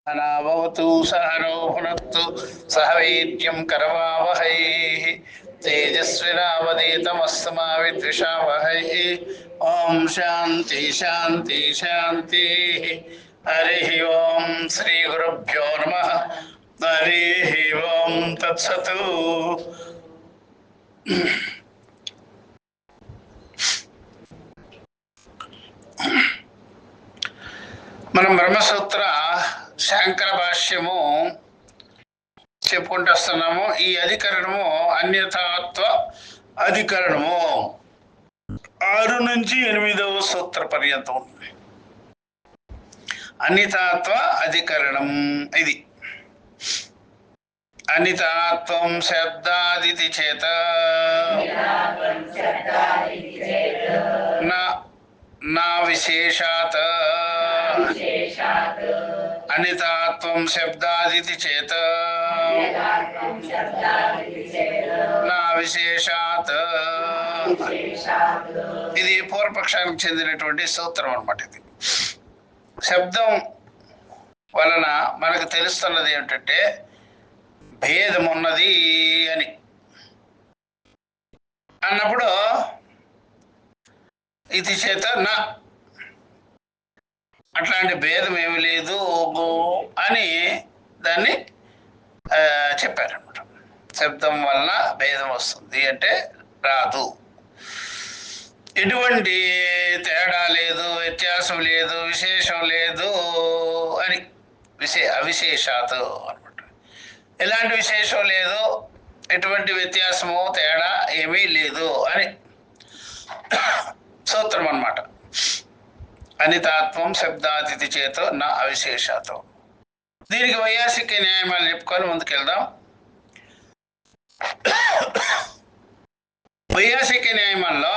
सहनावतु सहनो भुनक्तु सह वीर्यं करवावहै तेजस्विनावधीतमस्तु मा विद्विषावहै। ओम शांति शांति शांति। हरिः ओम श्री गुरुभ्यो नमः। हरिः ओम तत्सतु। మనం బ్రహ్మసూత్ర శాంకర భాష్యము చెప్పుకుంటూ వస్తున్నాము. ఈ అధికరణము అన్యథాత్వ అధికరణము 6 నుంచి 8వ సూత్ర పర్యంతం అన్యథాత్వ అధికరణం. ఇది అనితాత్వం శబ్దాదితి చేత నా విశేషాత్ అనితాత్వం శబ్దాదితి చేత నా విశేషాత్. ఇది పూర్వపక్షానికి చెందినటువంటి సూత్రం అన్నమాట. ఇది శబ్దం వలన మనకు తెలుస్తున్నది ఏమిటంటే భేదం ఉన్నది అని అన్నప్పుడు ఇది చేత నా అట్లాంటి భేదం ఏమి లేదు అని దాన్ని చెప్పారనమాట. శబ్దం వలన భేదం వస్తుంది అంటే రాదు, ఎటువంటి తేడా లేదు, వ్యత్యాసం లేదు, విశేషం లేదు అని అవిశేషాత్ అనమాట. ఎలాంటి విశేషం లేదు, ఎటువంటి వ్యత్యాసము తేడా ఏమీ లేదు అని సూత్రం అన్నమాట. అనితాత్వం శబ్దాతిథి చేత నా అవిశేషాతో. దీనికి వైయాసిక న్యాయమాలు చెప్పుకొని ముందుకెళ్దాం. వైయాసిక న్యాయమాల్లో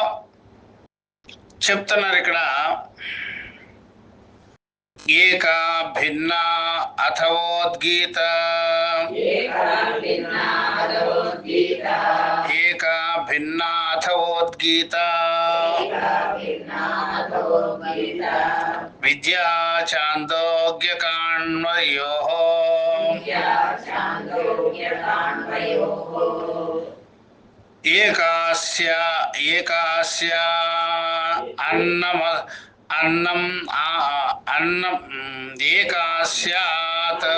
చెప్తున్నారు ఇక్కడ ఏకా భిన్న అథవోద్గీత ఏకా భిన్న అథవోద్గీత విద్యా చాందోగ్యకాన్వయోః ఏకాస్య అన్నం ఏకాస్యాత్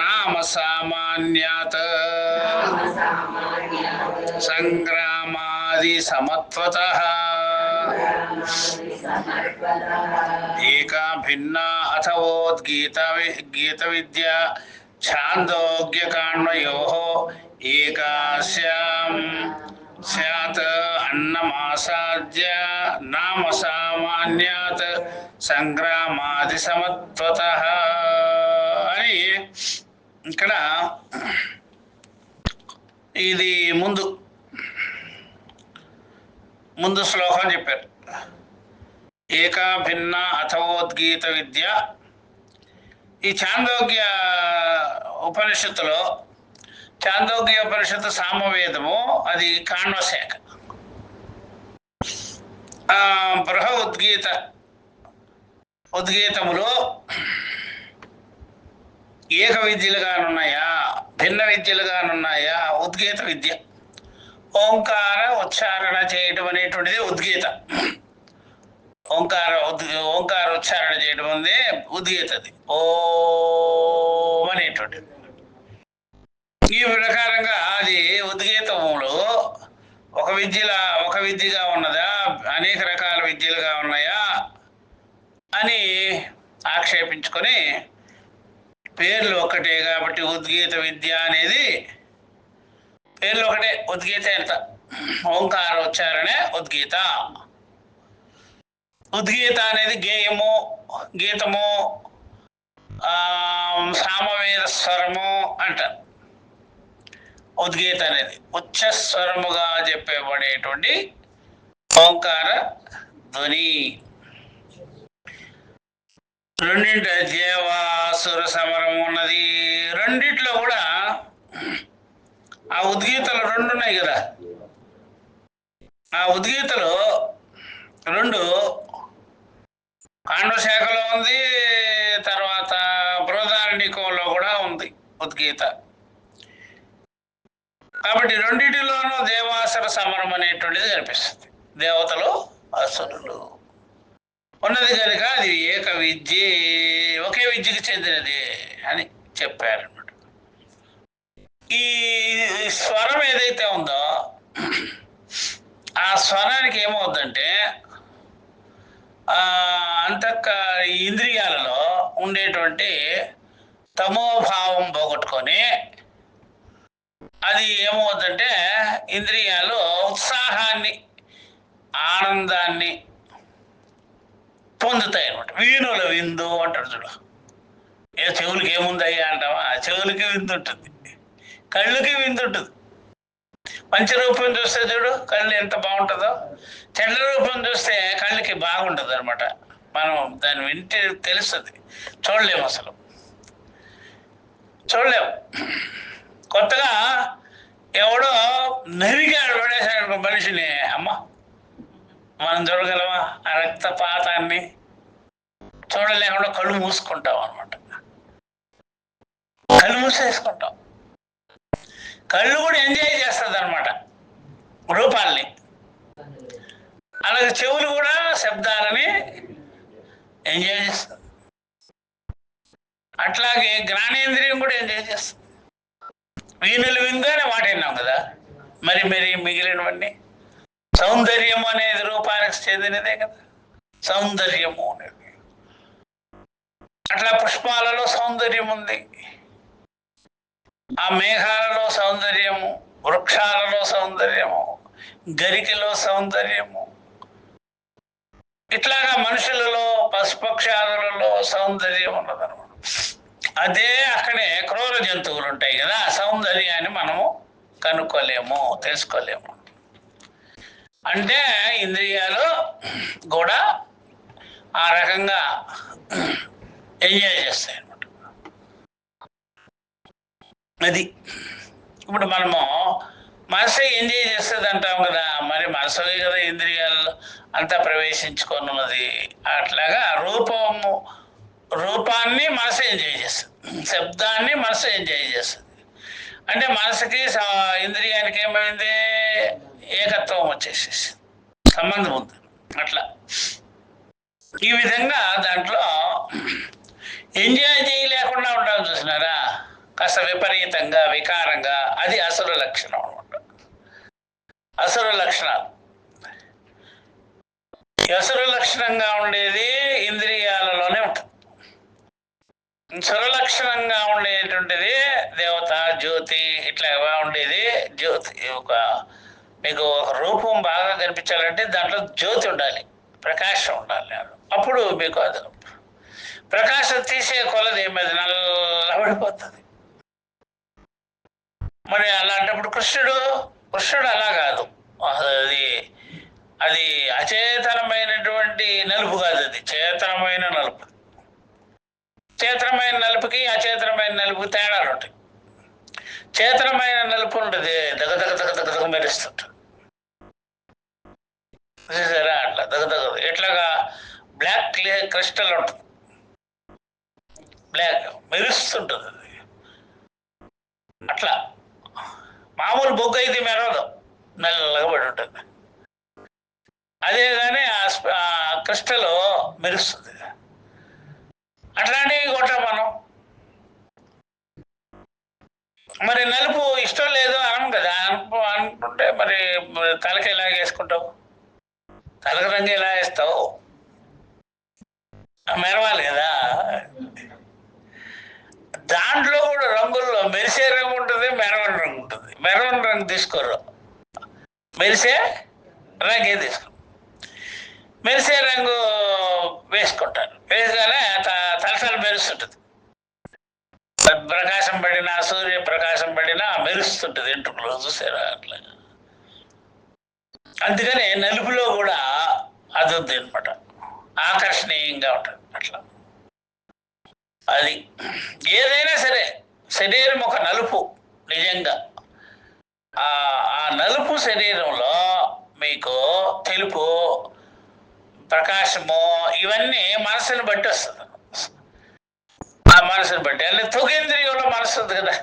నామ సామాన్యాత్ సంగ్రామాది సమత్వతః ఏకా భిన్న అథవోద్గీత గీత విద్య ఛాందోగ్యకాన్వయోః ఏకాస్యాం స్యాత్ అన్నమాసాద్య నామ సామాన్యాత్ సంగ్రామాది సమత్వతః అని ఇక్కడ ఇది ముందు శ్లోకం చెప్పారు. ఏకా భిన్న అథవోద్గీత విద్య. ఈ చాందోగ్య ఉపనిషత్తులో, చాందోగ్య ఉపనిషత్తు సామవేదము, అది కాణ్వశాఖ. బృహ ఉద్గీతములో ఏక విద్యలుగానున్నాయా, భిన్న విద్యలుగానున్నాయా? ఉద్గీత విద్య ఓంకార ఉచ్చారణ చేయడం అనేటువంటిది ఉద్గీత. ఓంకార ఉచ్చారణ చేయడం అందే ఉద్గీతది, ఓం అనేటువంటిది. ఈ ప్రకారంగా అది ఉద్గీతములు ఒక విద్యగా ఉన్నదా, అనేక రకాల విద్యలుగా ఉన్నాయా అని ఆక్షేపించుకొని, పేర్లు ఒకటే కాబట్టి ఉద్గీత విద్య అనేది పేర్లు ఒకటే. ఉద్గీత ఎంత ఓంకార ఉచ్చారణే ఉద్గీత. ఉద్గీత అనేది గేయము, గీతము, సామవేద స్వరము అంటారు. ఉద్గీత అనేది ఉచ్చస్వరముగా చెప్పబడేటువంటి ఓంకార ధ్వని. రెండింటి దేవాసుర సమరం ఉన్నది. రెండిట్లో కూడా ఆ ఉద్గీతలు 2 ఉన్నాయి కదా. ఆ ఉద్గీతలు 2 కాండవ శాఖలో ఉంది, పురాణంలో కూడా ఉంది ఉద్గీత. కాబట్టి రెండింటిలోనూ దేవాసుర సమరం అనేటువంటిది కనిపిస్తుంది. దేవతలు అసురులు ఉన్నది కనుక అది ఏక విద్య, ఒకే విద్యకి చెందినది అని చెప్పారన్నమాట. ఈ స్వరం ఏదైతే ఉందో ఆ స్వరానికి ఏమవుతుందంటే ఇంద్రియాలలో ఉండేటువంటి తమోభావం పోగొట్టుకొని అది ఏమవుతుందంటే ఇంద్రియాలు ఉత్సాహాన్ని, ఆనందాన్ని పొందుతాయి అనమాట. వీణుల విందు అంటాడు చూడు. చెవులకి ఏముందయ్యా అంటావా? చెవులకి విందు ఉంటుంది, కళ్ళుకి విందు ఉంటుంది. మంచి రూపం చూస్తే చూడు కళ్ళు ఎంత బాగుంటుందో, చెడ్డ రూపం చూస్తే కళ్ళకి బాగుంటుంది అనమాట. మనం దాన్ని వింటే తెలుస్తుంది, చూడలేము, అసలు చూడలేము. కొత్తగా ఎవడో నరిగాడు పడేసాడు మనిషిని, అమ్మ మనం చూడగలమా? ఆ రక్తపాతాన్ని చూడలేకుండా కళ్ళు మూసుకుంటాం అనమాట. కళ్ళు మూసేసుకుంటాం. కళ్ళు కూడా ఎంజాయ్ చేస్తుంది అనమాట రూపాలని. అలాగే చెవులు కూడా శబ్దాలని ఎంజాయ్ చేస్తుంది. అట్లాగే జ్ఞానేంద్రియం కూడా ఎంజాయ్ చేస్తుంది. వీణులు విందుగానే మాట విన్నాం కదా. మరి మిగిలినవన్నీ సౌందర్యము అనేది రూపానికి చెందినదే కదా సౌందర్యము అనేది. అట్లా పుష్పాలలో సౌందర్యం ఉంది, ఆ మేఘాలలో సౌందర్యము, వృక్షాలలో సౌందర్యము, గరికలో సౌందర్యము, ఇట్లాగా మనుషులలో పశుపక్షాదులలో సౌందర్యం ఉన్నదన్నమాట. అదే అక్కడే క్రూర జంతువులు ఉంటాయి కదా, సౌందర్యాన్ని మనము కనుక్కోలేము, తెలుసుకోలేము. అంటే ఇంద్రియాలు కూడా ఆ రకంగా ఎంజాయ్ చేస్తాయి అన్నమాట. అది ఇప్పుడు మనము మనసు ఎంజాయ్ చేస్తుంది అంటాం కదా, మరి మనసువే కదా ఇంద్రియాలు అంతా ప్రవేశించుకున్నది. అట్లాగా రూపాన్ని మనసు ఎంజాయ్ చేస్తుంది, శబ్దాన్ని మనసు ఎంజాయ్ చేస్తుంది. అంటే మనసుకి ఇంద్రియానికి ఏమైంది? ఏకత్వం వచ్చేసేసి సంబంధం ఉంది. అట్లా ఈ విధంగా దాంట్లో ఎంజాయ్ చేయలేకుండా ఉండాలి. చూసినారా? కాస్త విపరీతంగా, వికారంగా, అది అసుర లక్షణం అనమాట. అసుర లక్షణాలు. అసుర లక్షణంగా ఉండేది ఇంద్రియాలలోనే ఉంటుంది. సురలక్షణంగా ఉండేటువంటిది దేవత, జ్యోతి, ఇట్లా ఉండేది జ్యోతి. మీకు ఒక రూపం బాగా కనిపించాలంటే దాంట్లో జ్యోతి ఉండాలి, ప్రకాశం ఉండాలి. అప్పుడు మీకు అది ప్రకాశం తీసే కొలది ఏమైంది? నల్లబడిపోతుంది. మరి అలాంటప్పుడు కృష్ణుడు అలా కాదు. అది అచేతనమైనటువంటి నలుపు కాదు, అది చేతనమైన నలుపు. చేతనమైన నలుపుకి అచేతనమైన నలుపుకి తేడాలు ఉంటాయి. చేతనమైన నలుపు ఉంటుంది, దగ్గ మెరుస్తుంటుంది. చూసారా? అట్లా దగ్గ ఎట్లాగా బ్లాక్ క్రిస్టల్ ఉంటుంది, బ్లాక్ మెరుస్తుంటుంది అది. అట్లా మామూలు బొగ్గు అయితే మెరవదు, నల్లగా పడి ఉంటుంది. అదే కానీ ఆ క్రిస్టల్ మెరుస్తుంది. అట్లాంటివి కొట్టాం మనం. మరి నలుపు ఇష్టం లేదు అనం కదా. అనుకుంటే మరి తలకి ఎలా వేసుకుంటావు? తలకు రంగు ఎలా వేస్తావు? మెరవాలి కదా. దాంట్లో కూడా రంగుల్లో మెరిసే రంగు ఉంటుంది, మెరవని రంగు ఉంటుంది. మెరవని రంగు తీసుకోరు, మెరిసే రంగే తీసుకోరు. మెరిసే రంగు వేసుకుంటారు, వేసుగానే తలతల మెరుస్తుంటుంది. ప్రకాశం పడినా, సూర్య ప్రకాశం పడినా మెరుస్తుంటుంది ఎంట్రుకలు. చూసారా? అట్లా. అందుకని నలుపులో కూడా అది ఉంది అనమాట, ఆకర్షణీయంగా ఉంటుంది. అట్లా అది ఏదైనా సరే శరీరం ఒక నలుపు. నిజంగా ఆ నలుపు శరీరంలో మీకు తెలుపు, ప్రకాశము, ఇవన్నీ మనసుని బట్టి వస్తుంది. ఆ మనసుని బట్టి అంటే తుగేంద్రియం మనస్సు ఉంది కదా,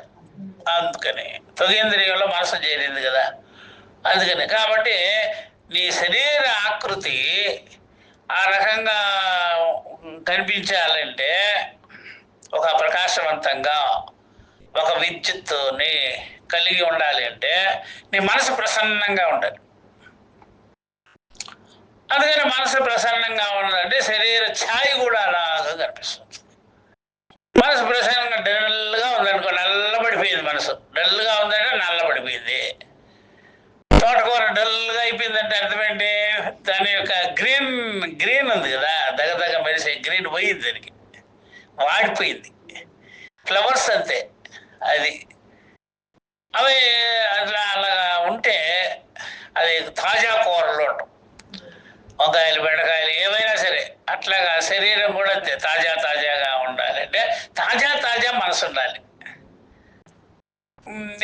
అందుకని త్వగేంద్రియంలో మనసు చేరింది కదా, అందుకని. కాబట్టి నీ శరీర ఆకృతి ఆ రకంగా కనిపించాలంటే ఒక ప్రకాశవంతంగా ఒక విద్యుత్తుని కలిగి ఉండాలి అంటే నీ మనసు ప్రసన్నంగా ఉండాలి. అందుకని మనసు ప్రసన్నంగా ఉండాలంటే శరీర ఛాయి కూడా అలాగా కనిపిస్తుంది. మనసు ప్రసన్నంగా డల్గా ఉందనుకో, నల్లబడిపోయింది మనసు. డల్గా ఉందంటే నల్లబడిపోయింది. తోటకూర డల్గా అయిపోయిందంటే అర్థమేంటి? దాని యొక్క గ్రీన్ ఉంది కదా, దగ్గర మెరిసే గ్రీన్ పోయింది, దానికి వాడిపోయింది. ఫ్లవర్స్ అంతే, అది అవి అట్లా అలాగా ఉంటే అది తాజా కూరలు ఉంటాం, వంకాయలు బెండకాయలు ఏవైనా సరే అట్లాగా శరీరం కూడా అంతే తాజాగా ఉండాలి. అంటే తాజా మనసు ఉండాలి.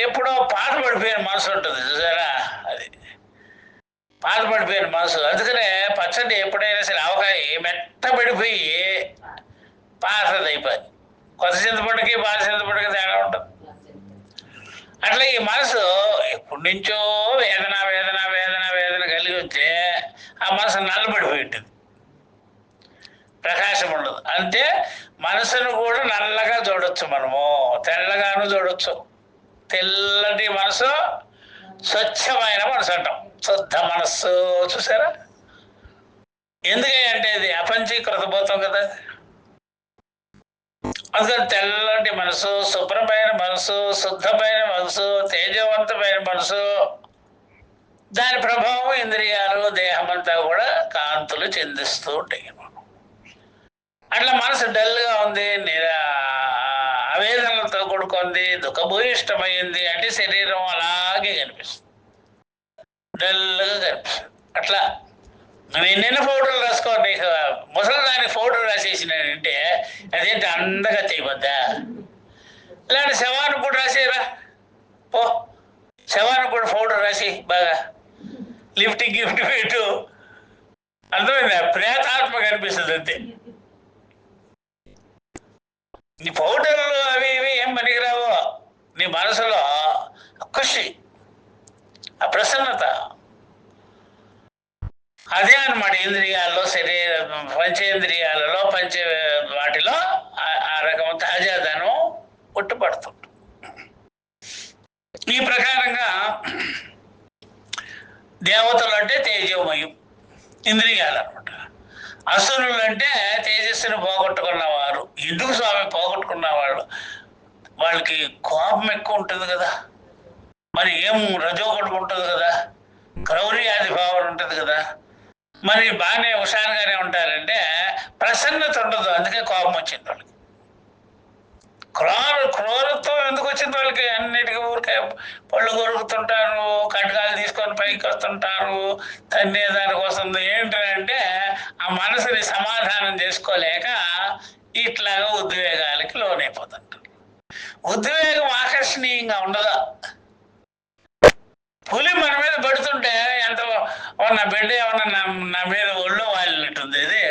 ఎప్పుడో పాత పడిపోయిన మనసు ఉంటుంది చూసారా, అది పాత పడిపోయిన మనసు. అందుకనే పచ్చడి ఎప్పుడైనా సరే ఆవకాయ మెత్తబడిపోయి పాతది అయిపోయింది. కొత్త చింతపండుకి పాత చింతపండుకి తేడా ఉంటుంది. అట్లా ఈ మనసు ఎప్పటి నుంచో వేదన కలిగి వస్తే ఆ మనసు నల్లబడిపోయి ఉంటుంది, ప్రకాశం ఉండదు. అంటే మనసును కూడా నల్లగా చూడొచ్చు, మనము తెల్లగాను చూడొచ్చు. తెల్లటి మనసు స్వచ్ఛమైన మనసు అంటాం, శుద్ధ మనస్సు. చూసారా? ఎందుకంటే ఇది అపంచీకృత భూతం కదా. అందుకని తెల్లటి మనసు, శుభ్రమైన మనసు, శుద్ధమైన మనసు, తేజవంతమైన మనసు, దాని ప్రభావం ఇంద్రియాలు దేహం అంతా కూడా కాంతులు చెందిస్తూ ఉంటాయి. అట్లా మనసు డల్గా ఉంది, ఆవేదనలతో కూడుకుంది, దుఃఖభూయిష్టమైంది అంటే శరీరం అలాగే కనిపిస్తుంది, డల్గా కనిపిస్తుంది. అట్లా నువ్వు ఎన్నెన్న పౌడర్లు రాసుకో, నీకు ముసలి దానికి పౌడర్ రాసేసినాడంటే అదేంటి అందగా చేయబద్దా? ఇలాంటి శవానికి కూడా రాసేరా, ఓ శవానికి కూడా పౌడర్ రాసి బాగా లిఫ్టింగ్ గిఫ్ట్ పెట్టు, అర్థమైందా? ప్రేతాత్మ కనిపిస్తుంది అంతే. నీ పౌడర్లు అవి ఇవి ఏం పనికిరావో, నీ మనసులో ఖుషి, ఆ ప్రసన్నత, అదే అన్నమాట. ఇంద్రియాల్లో పంచేంద్రియాలలో వాటిలో ఆ రకం తాజాదనం పుట్టుపడుతుంది. ఈ ప్రకారంగా దేవతలు అంటే తేజోమయం ఇంద్రియాలు అనమాట. అసురులు అంటే తేజస్సుని పోగొట్టుకున్నవారు. ఎందుకు స్వామి పోగొట్టుకున్నవాళ్ళు? వాళ్ళకి కోపం ఎక్కువ ఉంటుంది కదా, మరి ఏం రజోగుణం ఉంటుంది కదా, క్రౌర్యాది భావన ఉంటుంది కదా, మరి బాగానే హుషారుగానే ఉంటారంటే ప్రసన్నత ఉండదు, అందుకే కోపం వచ్చింది వాళ్ళకి. క్రూరత్వం ఎందుకు వచ్చింది వాళ్ళకి? అన్నిటికీ ఊరికే పళ్ళు కొరుకుతుంటారు, కటకాలు తీసుకొని పైకి వస్తుంటారు, తన్నే దానికోసం. ఏంటంటే ఆ మనసుని సమాధానం చేసుకోలేక ఇట్లాగా ఉద్వేగాలకి లోనైపోతుంటారు. ఉద్వేగం ఆకర్షణీయంగా ఉండదా? పులి మన మీద పడుతుంటే ఎంత నా బిడ్డ ఏమన్నా నా మీద ఒళ్ళో వాలినట్టుంది. ఇది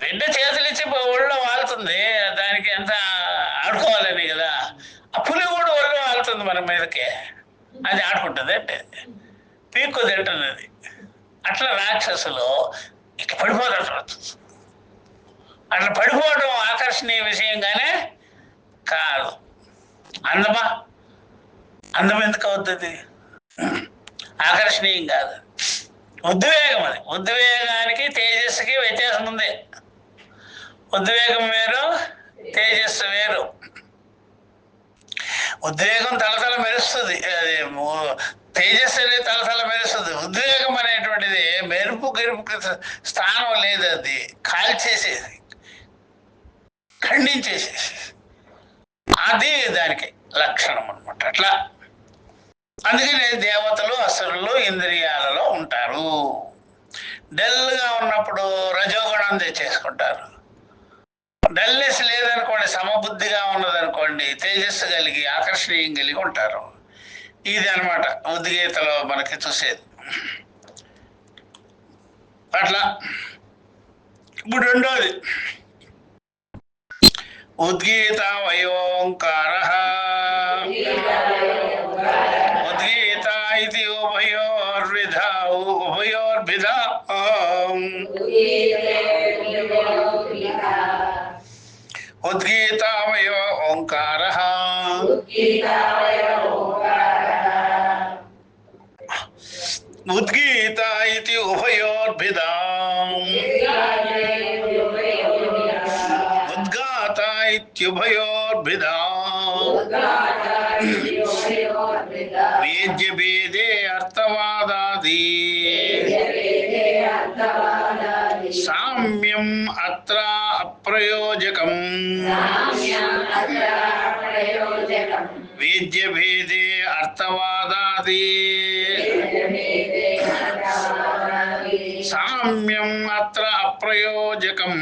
బిడ్డ చేతులిచ్చి ఒళ్ళో వాళ్తుంది, దానికి ఎంత ఆడుకోవాలని కదా. ఆ పులి కూడా ఒళ్ళో వాళ్తుంది మన మీదకి, అది ఆడుకుంటుంది అంటే పీక్కు తింటుంది అది. అట్లా రాక్షసులు ఇక పడిపోతారు. అట్లా పడిపోవడం ఆకర్షణీయ విషయంగానే కాదు. అందం ఎందుకు అవుతుంది? ఆకర్షణీయం కాదు, ఉద్వేగం. అది ఉద్వేగానికి తేజస్సుకి వ్యత్యాసం ఉంది. ఉద్వేగం వేరు, తేజస్సు వేరు. ఉద్వేగం తలతల మెరుస్తుంది, అది తేజస్సు అనేది తలతల మెరుస్తుంది. ఉద్వేగం అనేటువంటిది మెరుపు గిరుపుకి స్థానం లేదు, అది కాల్చేసేది, ఖండించేసేది, అది దానికి లక్షణం అనమాట. అట్లా అందుకనే దేవతలు అసురులు ఇంద్రియాలలో ఉంటారు. డల్గా ఉన్నప్పుడు రజోగుణం తెచ్చేసుకుంటారు. డల్నెస్ లేదనుకోండి, సమబుద్ధిగా ఉన్నదనుకోండి, తేజస్సు కలిగి ఆకర్షణీయం కలిగి ఉంటారు. ఇది అనమాట ఉద్గీతలో మనకి చూసేది. అట్లా ఇప్పుడు రెండోది उद्गीतावयोऽङ्कारः उद्गीता इति उभयोर्विधा उद्गीतावयो ओङ्कारः उद्गीता इति उभयोर्भिदा उद्गाता इत्युभयोर्भिदा वेद्यभेदे अर्थवादादि साम्यम् अत्र अप्रयोजकम् वेद्यभेदे अर्थवादादि साम्यम् अत्र अप्रयोजकम्.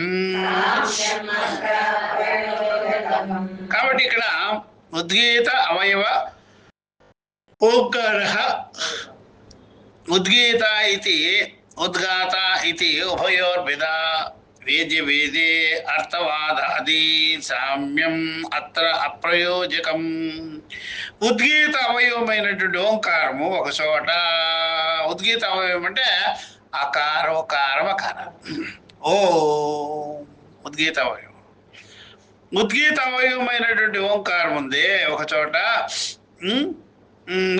కాబట్టి ఇక్కడ ఉద్గీత అవయవ ఓంకారః ఉద్గీత ఇతి ఉద్గాత ఇతి ఉభయోర్భిదా వేద్యవేదే అర్థవాదాది సామ్యం అత్ర అప్రయోజకం. ఉద్గీత అవయవమైనటువంటి ఓంకారము ఒక చోట, ఉద్గీత అవయవం అంటే అకారం కారం అకారం, ఓ ఉద్గీత అవయవం. ఉద్గీత అవయవమైనటువంటి ఓంకారం ఉంది ఒక చోట,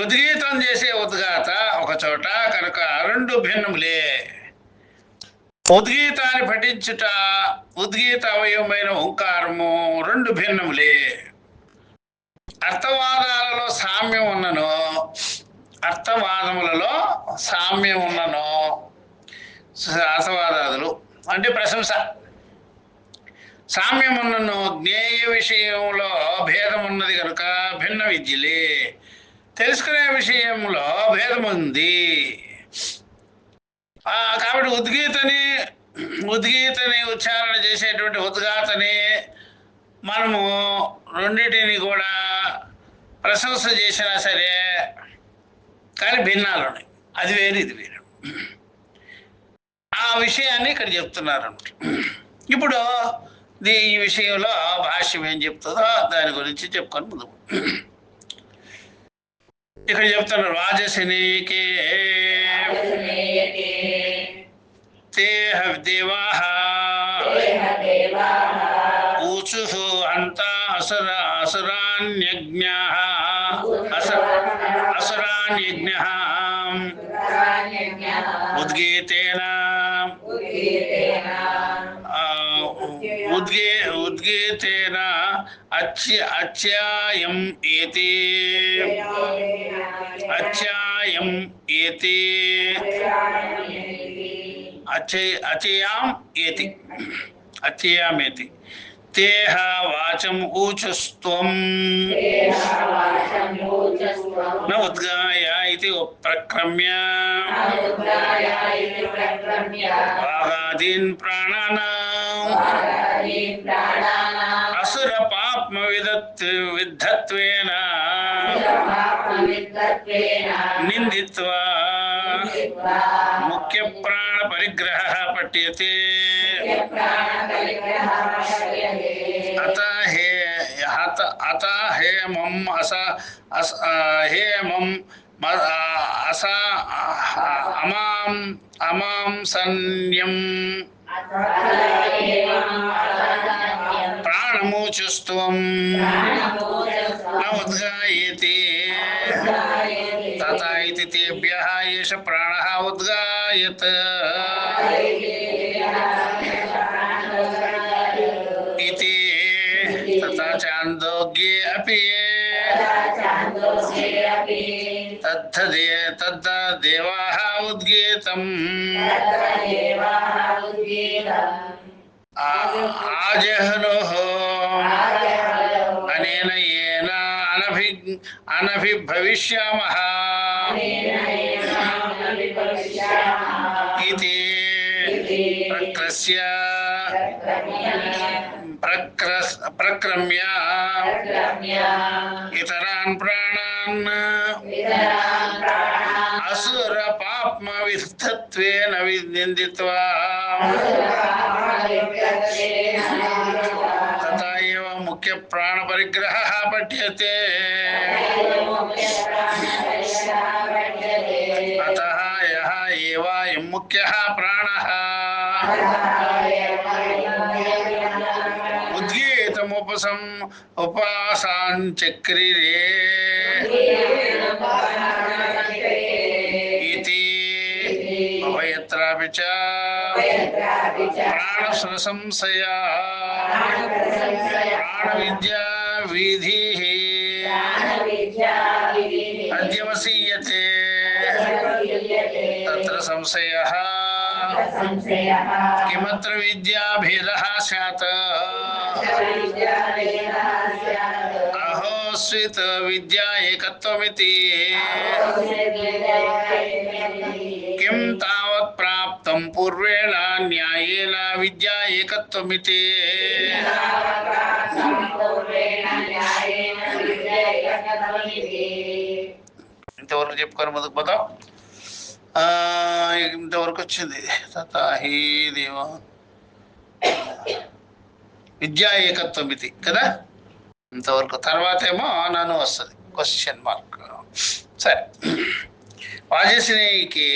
ఉద్గీతం చేసే ఉద్గాత ఒక చోట, కనుక రెండు భిన్నములే. ఉద్గీతాన్ని పఠించుట ఉద్గీత అవయవమైన ఓంకారము రెండు భిన్నములే. అర్థవాదాలలో సామ్యం ఉన్నను, అర్థవాదములలో సామ్యం ఉన్నను. అర్థవాదాదులు అంటే ప్రశంస. సామ్యం ఉన్నను జ్ఞేయ విషయంలో భేదం ఉన్నది కనుక భిన్న విద్యలే. తెలుసుకునే విషయంలో భేదం ఉంది కాబట్టి ఉద్గీతని ఉచ్చారణ చేసేటువంటి ఉద్గాతని మనము రెండింటిని కూడా ప్రశంస చేసినా సరే కానీ భిన్నాలు ఉన్నాయి. అది వేరు ఇది వేరు. ఆ విషయాన్ని ఇక్కడ చెప్తున్నారు. ఇప్పుడు ఈ విషయంలో భాష్యం ఏం చెప్తుందో దాని గురించి చెప్పుకొని ముందు ఇక్కడ చెప్తున్నారు. వాజసినీకే తేహ దేవాః ఊచుః అంతా అసురాన్యజ్ఞాః ఉద్గీతేన ఉద్గీతేన అచ్యాయం ఏతి అచయామేతి తేహ వాచం ఊచుస్త్వం న ఉద్గాయ ఇది ప్రక్రమ్య వాగాదీన్ ప్రాణానాం అసుర పాప్మ విద్ధత్వేన నిందిత్వా ముఖ్య ప్రాణ పరిగ్రహ పఠ్యతే. అత హేమం అమాం సన్యం ప్రాణమూచుస్త్వం న ఉద్గాయేతి తథా ఇతి తేభ్యః ఏష ప్రాణః ఉద్గాయత్ ఇతి తథా ఛాందోగ్యే అపి తద్ధదేవాః ఉద్గీతం ఆజహ్నుః అనేన ఏన అనభిభవిష్యామః ఇతి ప్రక్రమ్య ఇతరాన్ ప్రాణాన్ అసుర పాప్మ విద్ధత్వేన నిందిత్వా తథా ఏవ ముఖ్య ప్రాణ పరిగ్రహ పఠ్యతే అతః యః ఏవాయం ముఖ్యః ప్రాణః ఉపాసాంచక్రిరే ఇతి ఉభయత్రాపి చ ప్రాణసంశయా ప్రాణవిద్యా విధిః అధ్యవసీయతే తత్ర సంశయః కిమత్ర విద్యాభేదః స్యాత్ అహోస్విత్ విద్యా ఏకత్వమితి కిం తావత్ ప్రాప్తం పూర్వేణ న్యాయేన విద్యా ఏకత్వమితి ఇంతవరకు చెప్పుకొని ముందుకు పోతాం. ఇంతవరకు వచ్చింది తథాహి దేవ విద్యా ఏకత్వం ఇది కదా. ఇంతవరకు తర్వాత ఏమో నన్ను వస్తుంది క్వశ్చన్ మార్క్. సరే, వాజస్నేయికే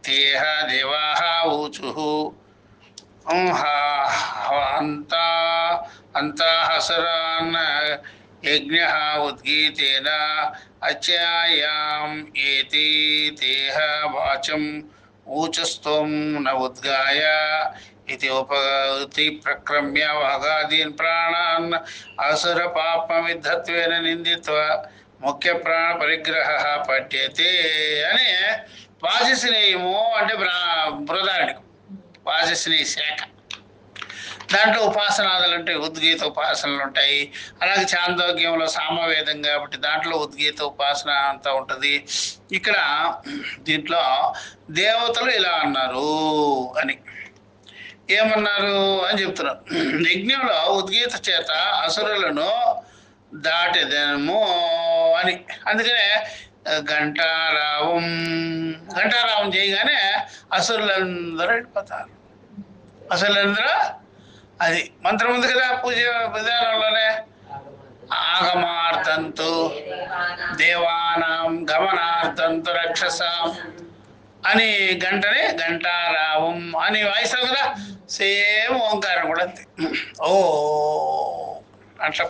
తేహ దేవాః ఊచుః అంతాహసరాన్ యజ్ఞః ఉద్గీతేన అచ్యాయాం ఏతి తేహ వాచం ఊచస్త్వం న ఉద్గాయ ఇది ఉపగతి ప్రక్రమ్య వాగాదీన్ ప్రాణాన్ అసుర పాపమిద్ధత్వేన నిందిత్వా ముఖ్య ప్రాణ పరిగ్రహ పఠ్యతే అని వాజస్నేయము అంటే బృహదారణ్యకం, వాజస్నేయ శాఖ. దాంట్లో ఉపాసనాదులు ఉంటాయి, ఉద్గీత ఉపాసనలు ఉంటాయి. అలాగే చాందోగ్యంలో సామవేదం కాబట్టి దాంట్లో ఉద్గీత ఉపాసన అంతా ఉంటుంది. ఇక్కడ దీంట్లో దేవతలు ఇలా అన్నారు అని ఏమన్నారు అని చెప్తున్నారు. యజ్ఞంలో ఉద్గీత చేత అసురులను దాటెదము అని. అందుకనే ఘంటారావం చేయగానే అసురులందరూ వెళ్ళిపోతారు. అసురులందరూ అది మంత్రం ఉంది కదా పూజ విధానంలోనే, ఆగమార్థంతు దేవానాం గమనార్థంతు రక్షసాం అని గంటనే ఘంటారావం అని వాయిస్తాం కదా. సేమ్ ఓంకారం కూడా అంతే. ఓ అట్లా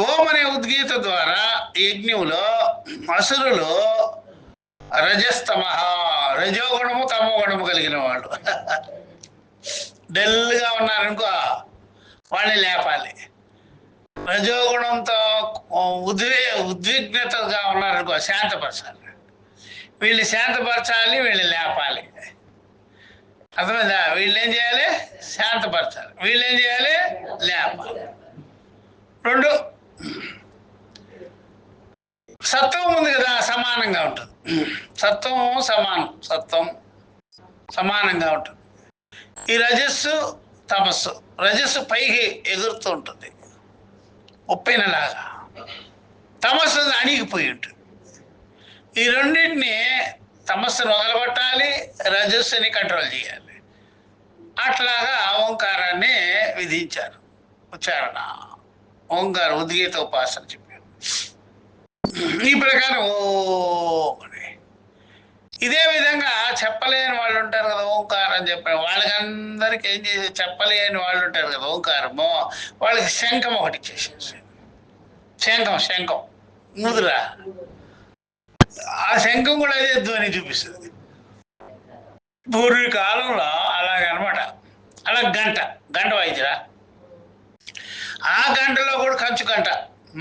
ఓం అనే ఉద్గీత ద్వారా యజ్ఞంలో అసురులు రజోగుణము తమోగుణము కలిగిన వాళ్ళు డల్గా ఉన్నారనుకో వాళ్ళని లేపాలి. రజోగుణంతో ఉద్విగ్నతగా ఉన్నారనుకో శాంతపరచాలి. వీళ్ళు శాంతపరచాలి, వీళ్ళు లేపాలి. అర్థమైందా? వీళ్ళు ఏం చేయాలి? శాంతపరచాలి. వీళ్ళు ఏం చేయాలి? లేపాలి. రెండు సత్వం ఉంది కదా, సమానంగా ఉంటుంది. సత్వం సమానంగా ఉంటుంది. ఈ రజస్సు తమస్సు, రజస్సు పైకి ఎగురుతూ ఉంటుంది ఉప్పెనలాగా, తమస్సు అణిగిపోయి ఉంటుంది. ఈ రెండింటిని తమస్సును వదలగొట్టాలి, రజస్సుని కంట్రోల్ చేయాలి. అట్లాగా ఓంకారాన్ని విధించారు. ఉచ్చారణ ఓంకార ఉద్గీత ఉపాసన చెప్పారు. ఈ ప్రకారం ఇదే విధంగా చెప్పలేని వాళ్ళు ఉంటారు కదా, ఓంకారం చెప్పారు. వాళ్ళకందరికి ఏం చేసి చెప్పలేని వాళ్ళు ఉంటారు కదా ఓంకారము, వాళ్ళకి శంఖం ఒకటి ఇచ్చేసేసి, శంఖం ముదురా, ఆ శంఖం కూడా అదే ధ్వని చూపిస్తుంది. పూర్వకాలంలో అలాగనమాట. అలా గంట వాయించరా, ఆ గంటలో కూడా కంచు గంట,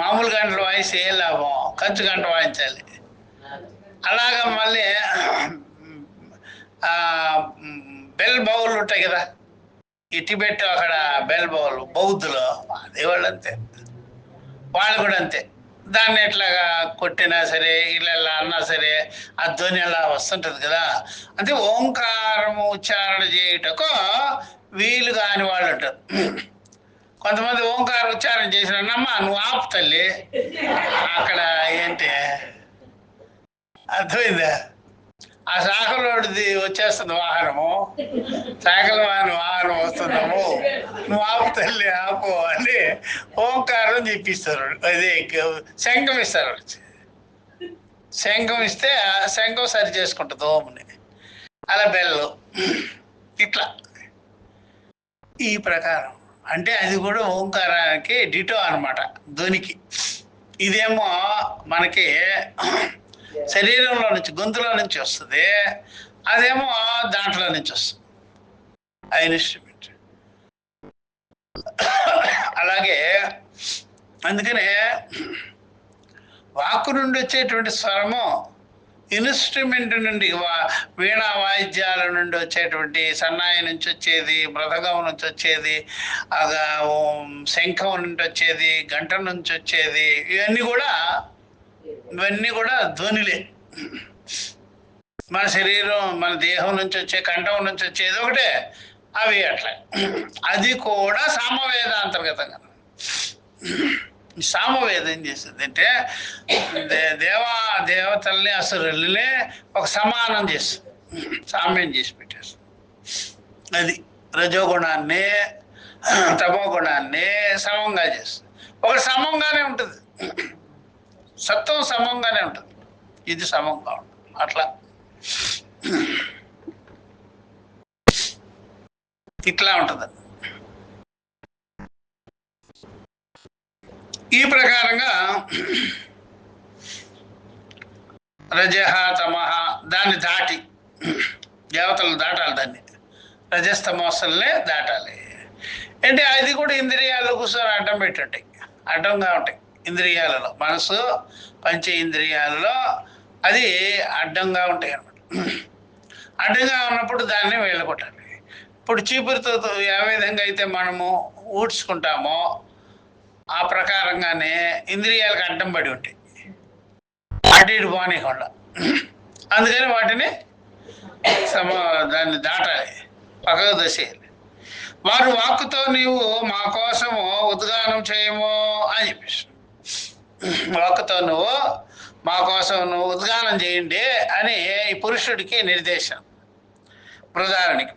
మామూలు గంటలు వాయిస్తే ఏం లాభం, కంచు గంట వాయించాలి. అలాగా మళ్ళీ బెల్ బౌల్ ఉంటాయి కదా, ఈ టిబెట్ అక్కడ బెల్ బౌల్ బౌద్ధులు అదేవాళ్ళు అంతే, వాళ్ళు కూడా అంతే. దాన్ని ఎట్లాగా కొట్టినా సరే ఇలా అన్నా సరే ఆ ధ్వని అలా వస్తుంటుంది కదా. అంటే ఓంకారము ఉచ్చారణ చేయుటకు వీలు కాని వాళ్ళు ఉంటారు. కొంతమంది ఓంకార ఉచ్చారణ చేసిన నమ్మా నువ్వు ఆపు తల్లి, అక్కడ ఏంటి అర్థమైందా, ఆ శాఖలోడిది వచ్చేస్తుంది వాహనము, శాఖల వాహనం వస్తున్నాము, నువ్వు ఆపు తల్లి ఆపు అని ఓంకారం చెప్పిస్తారు. అదే శంఖం ఇస్తారు. శంఖం ఇస్తే శంఖం సరి చేసుకుంటుంది ఓంని. అలా బెల్లం ఇట్లా ఈ ప్రకారం అంటే అది కూడా ఓంకారానికి డిటో అనమాట, ధ్వనికి. ఇదేమో మనకి శరీరంలో నుంచి గొంతులో నుంచి వస్తుంది, అదేమో దాంట్లో నుంచి వస్తుంది ఆ ఇన్స్ట్రుమెంట్. అలాగే అందుకనే వాక్కు నుండి వచ్చేటువంటి స్వరము ఇన్స్ట్రుమెంట్ నుండి వీణా వాయిద్యాల నుండి వచ్చేటువంటి సన్నాయి నుంచి వచ్చేది, మృదంగం నుంచి వచ్చేది, శంఖం నుండి వచ్చేది, గంట నుంచి వచ్చేది, ఇవన్నీ కూడా ధ్వనులే. మన శరీరం మన దేహం నుంచి వచ్చే కంఠం నుంచి వచ్చేది ఒకటే, అవి అట్లా. అది కూడా సామవేదాంతర్గతంగా. సామవేదం ఏం చేస్తుంది అంటే దేవతల్ని అసురుల్ని ఒక సమానం చేస్తుంది, సామ్యం చేసి పెట్టేస్తుంది. అది రజోగుణాన్ని తమో గుణాన్ని సమంగా చేస్తుంది. ఒకటి సమంగానే ఉంటుంది, సత్వం సమంగానే ఉంటుంది, ఇది సమంగా ఉంటుంది. అట్లా ఇట్లా ఉంటుంది. ఈ ప్రకారంగా రజహ తమహ దాన్ని దాటి దేవతలు దాటాలి, దాన్ని రజస్తమోసల్నే దాటాలి. అంటే అది కూడా ఇంద్రియాలు కూర్చొని అడ్డం పెట్టుంటాయి, అడ్డంగా ఉంటాయి ఇంద్రియాలలో. మనసు పంచ ఇంద్రియాలలో అది అడ్డంగా ఉంటాయి అన్నమాట. అడ్డంగా ఉన్నప్పుడు దాన్ని వెళ్ళగొట్టాలి. ఇప్పుడు చీపురుతో ఏ విధంగా అయితే మనము ఊడ్చుకుంటామో ఆ ప్రకారంగానే ఇంద్రియాలకు అడ్డం పడి ఉంటాయి, అటు ఇటు పోనీకుండా. అందుకని వాటిని దాన్ని దాటాలి, పక్కకు దసేయాలి. వారు వాక్కుతో నీవు మా కోసము ఉద్గానం చేయము అని చెప్పేసి, వాక్కుతో నువ్వు మా కోసం నువ్వు ఉద్గానం చేయండి అని ఈ పురుషుడికి నిర్దేశం, ప్రధానికి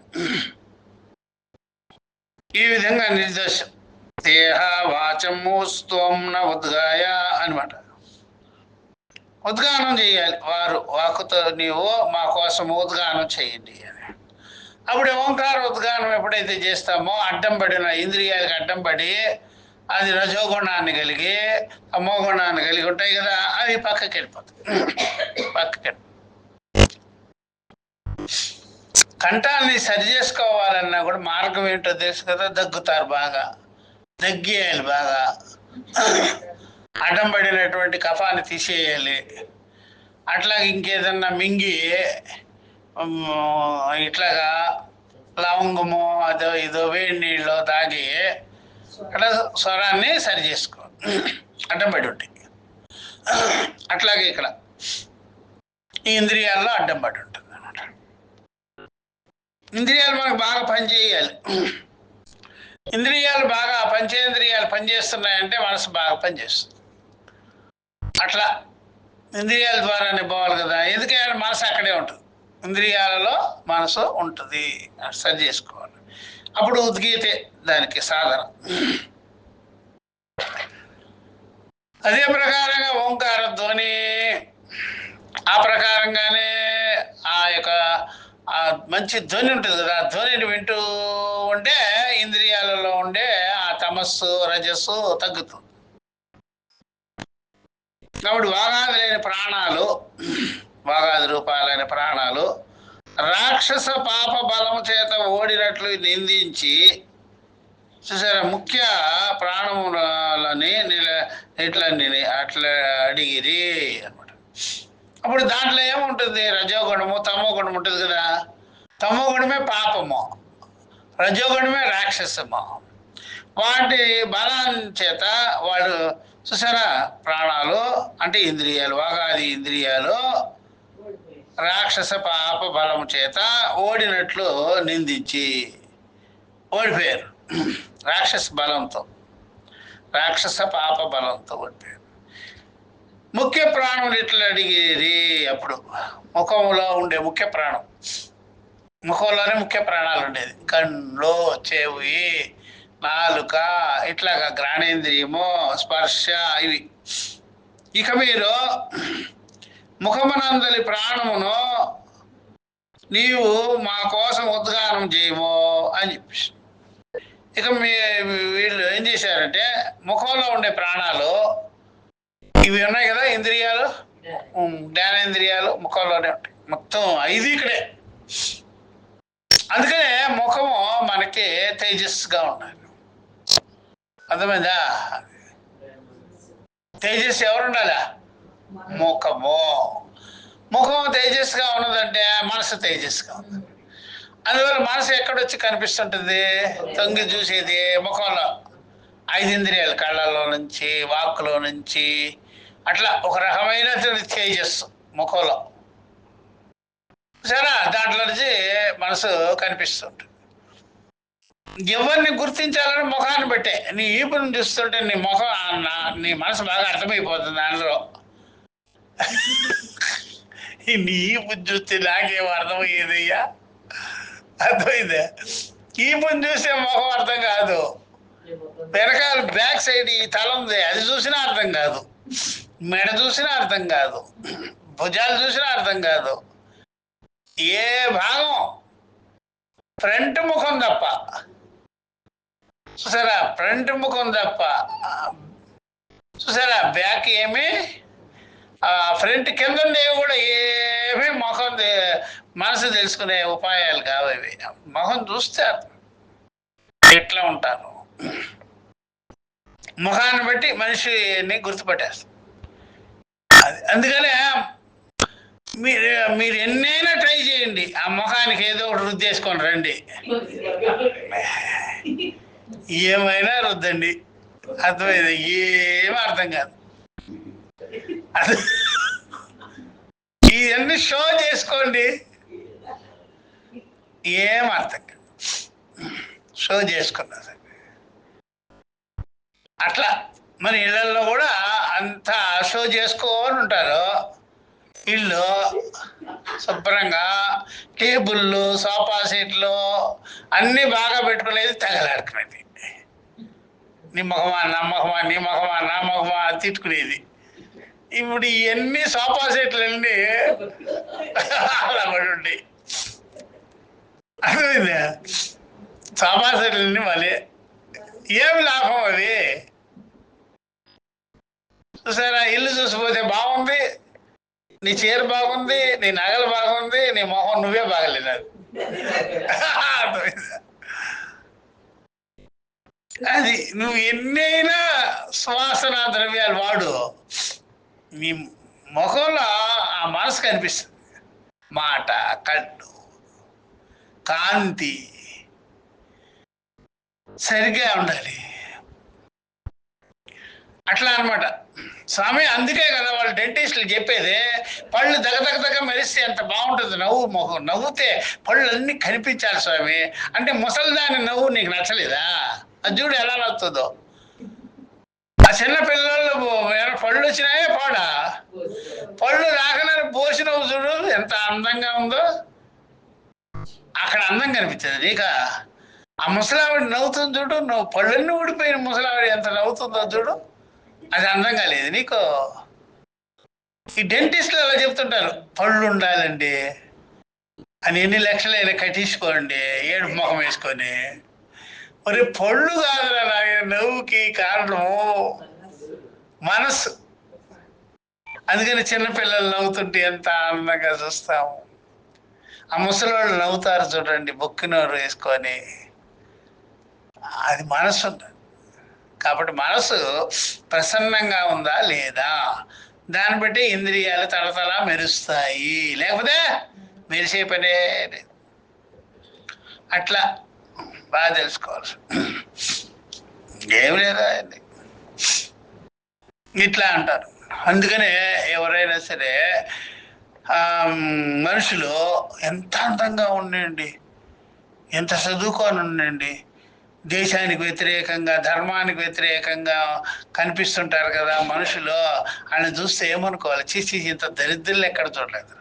ఈ విధంగా నిర్దేశం. దేహ వాచము స్తోం న ఉద్గాయ అనమాట. ఉద్గానం చేయాలి, వారు వాక్కుతో నీవు మా కోసం ఉద్గానం చేయండి అని. అప్పుడు ఓంకార ఉద్గానం ఎప్పుడైతే చేస్తామో అడ్డం పడిన ఇంద్రియాలకు అడ్డం పడి అది రజోగుణాన్ని కలిగి తమోగుణాన్ని కలిగి ఉంటాయి కదా, అవి పక్కకి వెళ్ళిపోతాయి. కంఠాన్ని సరి చేసుకోవాలన్నా కూడా మార్గం ఏంటో తెలుసు కదా, దగ్గుతారు బాగా, దగ్గేయాలి బాగా, అడ్డం పడినటువంటి కఫాన్ని తీసేయాలి. అట్లాగే ఇంకేదన్నా మింగి ఇట్లాగా లవంగము అదో ఇదో వేడి నీళ్ళు తాగి అట్లా స్వరాన్ని సరి చేసుకోవాలి, అడ్డం పడి ఉంటాయి. అట్లాగే ఇక్కడ ఈ ఇంద్రియాల్లో అడ్డం పడి ఉంటుంది అన్నమాట. ఇంద్రియాలు మనకు బాగా పనిచేయాలి. ఇంద్రియాలు బాగా పంచేంద్రియాలు పనిచేస్తున్నాయంటే మనసు బాగా పనిచేస్తుంది. అట్లా ఇంద్రియాల ద్వారానే పోవాలి కదా, ఎందుకంటే మనసు అక్కడే ఉంటుంది, ఇంద్రియాలలో మనసు ఉంటుంది, సరి చేసుకోవాలి. అప్పుడు ఉద్గీతే దానికి సాధన. అదే ప్రకారంగా ఓంకార ధ్వని ఆ ప్రకారంగానే ఆ యొక్క మంచి ధ్వని ఉంటుంది కదా, ఆ ధ్వనిని వింటూ ఉంటే ఇంద్రియాలలో ఉండే ఆ తమస్సు రజస్సు తగ్గుతుంది. కాబట్టి వాగాది లేని ప్రాణాలు, వాగాది రూపాలైన ప్రాణాలు రాక్షస పాప బలము చేత ఓడినట్లు నిందించి చూసారా, ముఖ్య ప్రాణములని ఇట్లా అట్లా అడిగిరి అనమాట. అప్పుడు దాంట్లో ఏముంటుంది, రజోగుణము తమో గుణం ఉంటుంది కదా. తమో గుణమే పాపము, రజోగుణమే రాక్షసము. వాటి బలం చేత వాడు చూసారా ప్రాణాలు అంటే ఇంద్రియాలు, వాగాది ఇంద్రియాలు రాక్షస పాప బలము చేత ఓడినట్లు నిందించి ఓడిపోయారు. రాక్షస బలంతో, రాక్షస పాప బలంతో ఓడిపోయారు. ముఖ్య ప్రాణం ఇట్లా అడిగేది అప్పుడు ముఖంలో ఉండే ముఖ్య ప్రాణం, ముఖంలోనే ముఖ్య ప్రాణాలు ఉండేది. కళ్ళు, చెవి, నాలుక, ఇట్లాగా ఘ్రాణేంద్రియము, స్పర్శ, ఇవి. ఇక మీరు ముఖమనందలి ప్రాణమును నీవు మా కోసం ఉద్గానం చేయము అని చెప్పేసి. ఇక వీళ్ళు ఏం చేశారంటే ముఖంలో ఉండే ప్రాణాలు ఇవి ఉన్నాయి కదా, ఇంద్రియాలు, జ్ఞానేంద్రియాలు ముఖంలోనే ఉంటాయి. మొత్తం 5 ఇక్కడే. అందుకనే ముఖము మనకి తేజస్సుగా ఉండాలి. అర్థమైందా? తేజస్సు ఎవరు ఉండాలా? ముఖము. ముఖం తేజస్సుగా ఉన్నదంటే మనసు తేజస్సుగా ఉంది. అందువల్ల మనసు ఎక్కడొచ్చి కనిపిస్తుంటుంది? తొంగి చూసేది ముఖంలో. 5 ఇంద్రియాలు, కళ్ళలో నుంచి, వాక్కులో నుంచి, అట్లా ఒక రకమైన తేజస్సు ముఖంలో. సరే, దాంట్లో నుంచి మనసు కనిపిస్తుంటుంది. ఎవరిని గుర్తించాలని ముఖాన్ని బట్టే. నీ ఈపుని చూస్తుంటే నీ ముఖం, నీ మనసు బాగా అర్థమైపోతుంది. అందులో నీ ఈపుని చూస్తే నాకేమో అర్థమయ్యేదయ్యా. అర్థమైందా? ఈపుని చూస్తే ముఖం అర్థం కాదు. వెనకాల బ్యాక్ సైడ్ ఈ తల ఉంది, అది చూసినా అర్థం కాదు. మెడ చూసినా అర్థం కాదు. భుజాలు చూసినా అర్థం కాదు. ఏ భాగం? ఫ్రంట్ ముఖం తప్ప. చూసారా? ఫ్రంట్ ముఖం తప్ప. చూసారా? బ్యాక్ ఏమి, ఫ్రంట్ కింద ఉండేవి కూడా ఏమీ ముఖం మనసు తెలుసుకునే ఉపాయాలు కావవి. ముఖం చూస్తే ఎట్లా ఉంటాను, ముఖాన్ని బట్టి మనిషిని గుర్తుపట్టేస్తాం. అందుకనే మీరు ఎన్నైనా ట్రై చేయండి, ఆ ముఖానికి ఏదో ఒకటి రుద్దేసుకొని రండి, ఏమైనా రుద్దండి. అర్థమైంది? ఏమీ అర్థం కాదు. ఇవన్నీ షో చేసుకోండి, ఏం అర్థం కాదు. షో చేసుకున్నా సరే. అట్లా మన ఇళ్ళల్లో కూడా అంతా షో చేసుకోని ఉంటారు. ఇల్లు శుభ్రంగా టేబుళ్ళు, సోఫా సెట్లు అన్నీ బాగా పెట్టుకునేది తగలాడుకునేది. నీ ముఖమా, నా ముఖమా, నీ ముఖమా, నా ముఖమా తిట్టుకునేది. ఇప్పుడు ఇవన్నీ సోఫా సెట్లు అన్నీ అలా పడి ఉండి, అర్థమైందా? సోఫా సెట్లన్నీ మళ్ళీ ఏమి లాభం అవి? చూసారా? ఇల్లు చూసిపోతే బాగుంది, నీ చీర బాగుంది, నీ నగలు బాగుంది, నీ మొహం నువ్వే బాగలేదు. అది నువ్వు ఎన్నైనా సువాసన ద్రవ్యాలు వాడు, నీ ముఖంలో ఆ మనసు కనిపిస్తుంది. మాట, కళ్ళు, కాంతి సరిగ్గా ఉండాలి. అట్లా అనమాట స్వామి. అందుకే కదా వాళ్ళు డెంటిస్టులు చెప్పేది, పళ్ళు దగ్గ మెరిస్తే ఎంత బాగుంటుంది నవ్వు. ముఖం నవ్వుతే పళ్ళు అన్నీ కనిపించాలి స్వామి అంటే. ముసలిదాని నవ్వు నీకు నచ్చలేదా? అది చూడు ఎలా నవ్వుతుందో. ఆ చిన్న పిల్లలు పళ్ళు వచ్చినాయే పోడా, పళ్ళు రాకనే పోసి నవ్వు చూడు ఎంత అందంగా ఉందో. అక్కడ అందం కనిపించదు నీక. ఆ ముసలావిడ నవ్వుతుంది చూడు, నువ్వు పళ్ళన్నీ ఊడిపోయిన ముసలావిడ ఎంత నవ్వుతుందో చూడు, అది అందంగా లేదు నీకు. ఈ డెంటిస్టులు అలా చెప్తుంటారు, పళ్ళు ఉండాలండి అని. ఎన్ని లక్షలైనా కట్టించుకోండి ఏడుపు ముఖం వేసుకొని. మరి పళ్ళు కాదురా నాయన నవ్వుకి కారణము మనసు. అందుకని చిన్నపిల్లలు నవ్వుతుంటే ఎంత ఆనందంగా చూస్తాము. ఆ ముసలివాళ్ళు నవ్వుతారు చూడండి బొక్కినోరు వేసుకొని, అది మనసు ఉంటుంది. కాబట్టి మనసు ప్రసన్నంగా ఉందా లేదా దాన్ని బట్టి ఇంద్రియాలు తలతలా మెరుస్తాయి, లేకపోతే మెరిసే పనే. అట్లా బాగా తెలుసుకోవాలి. ఏమి లేదా ఇట్లా అంటారు. అందుకనే ఎవరైనా సరే మనుషులు ఎంత అందంగా ఉండండి, ఎంత చదువుకొని ఉండండి, దేశానికి వ్యతిరేకంగా, ధర్మానికి వ్యతిరేకంగా కనిపిస్తుంటారు కదా మనుషులు. వాళ్ళని చూస్తే ఏమనుకోవాలి, చీచి ఇంత దరిద్రులు ఎక్కడ చూడలేదు.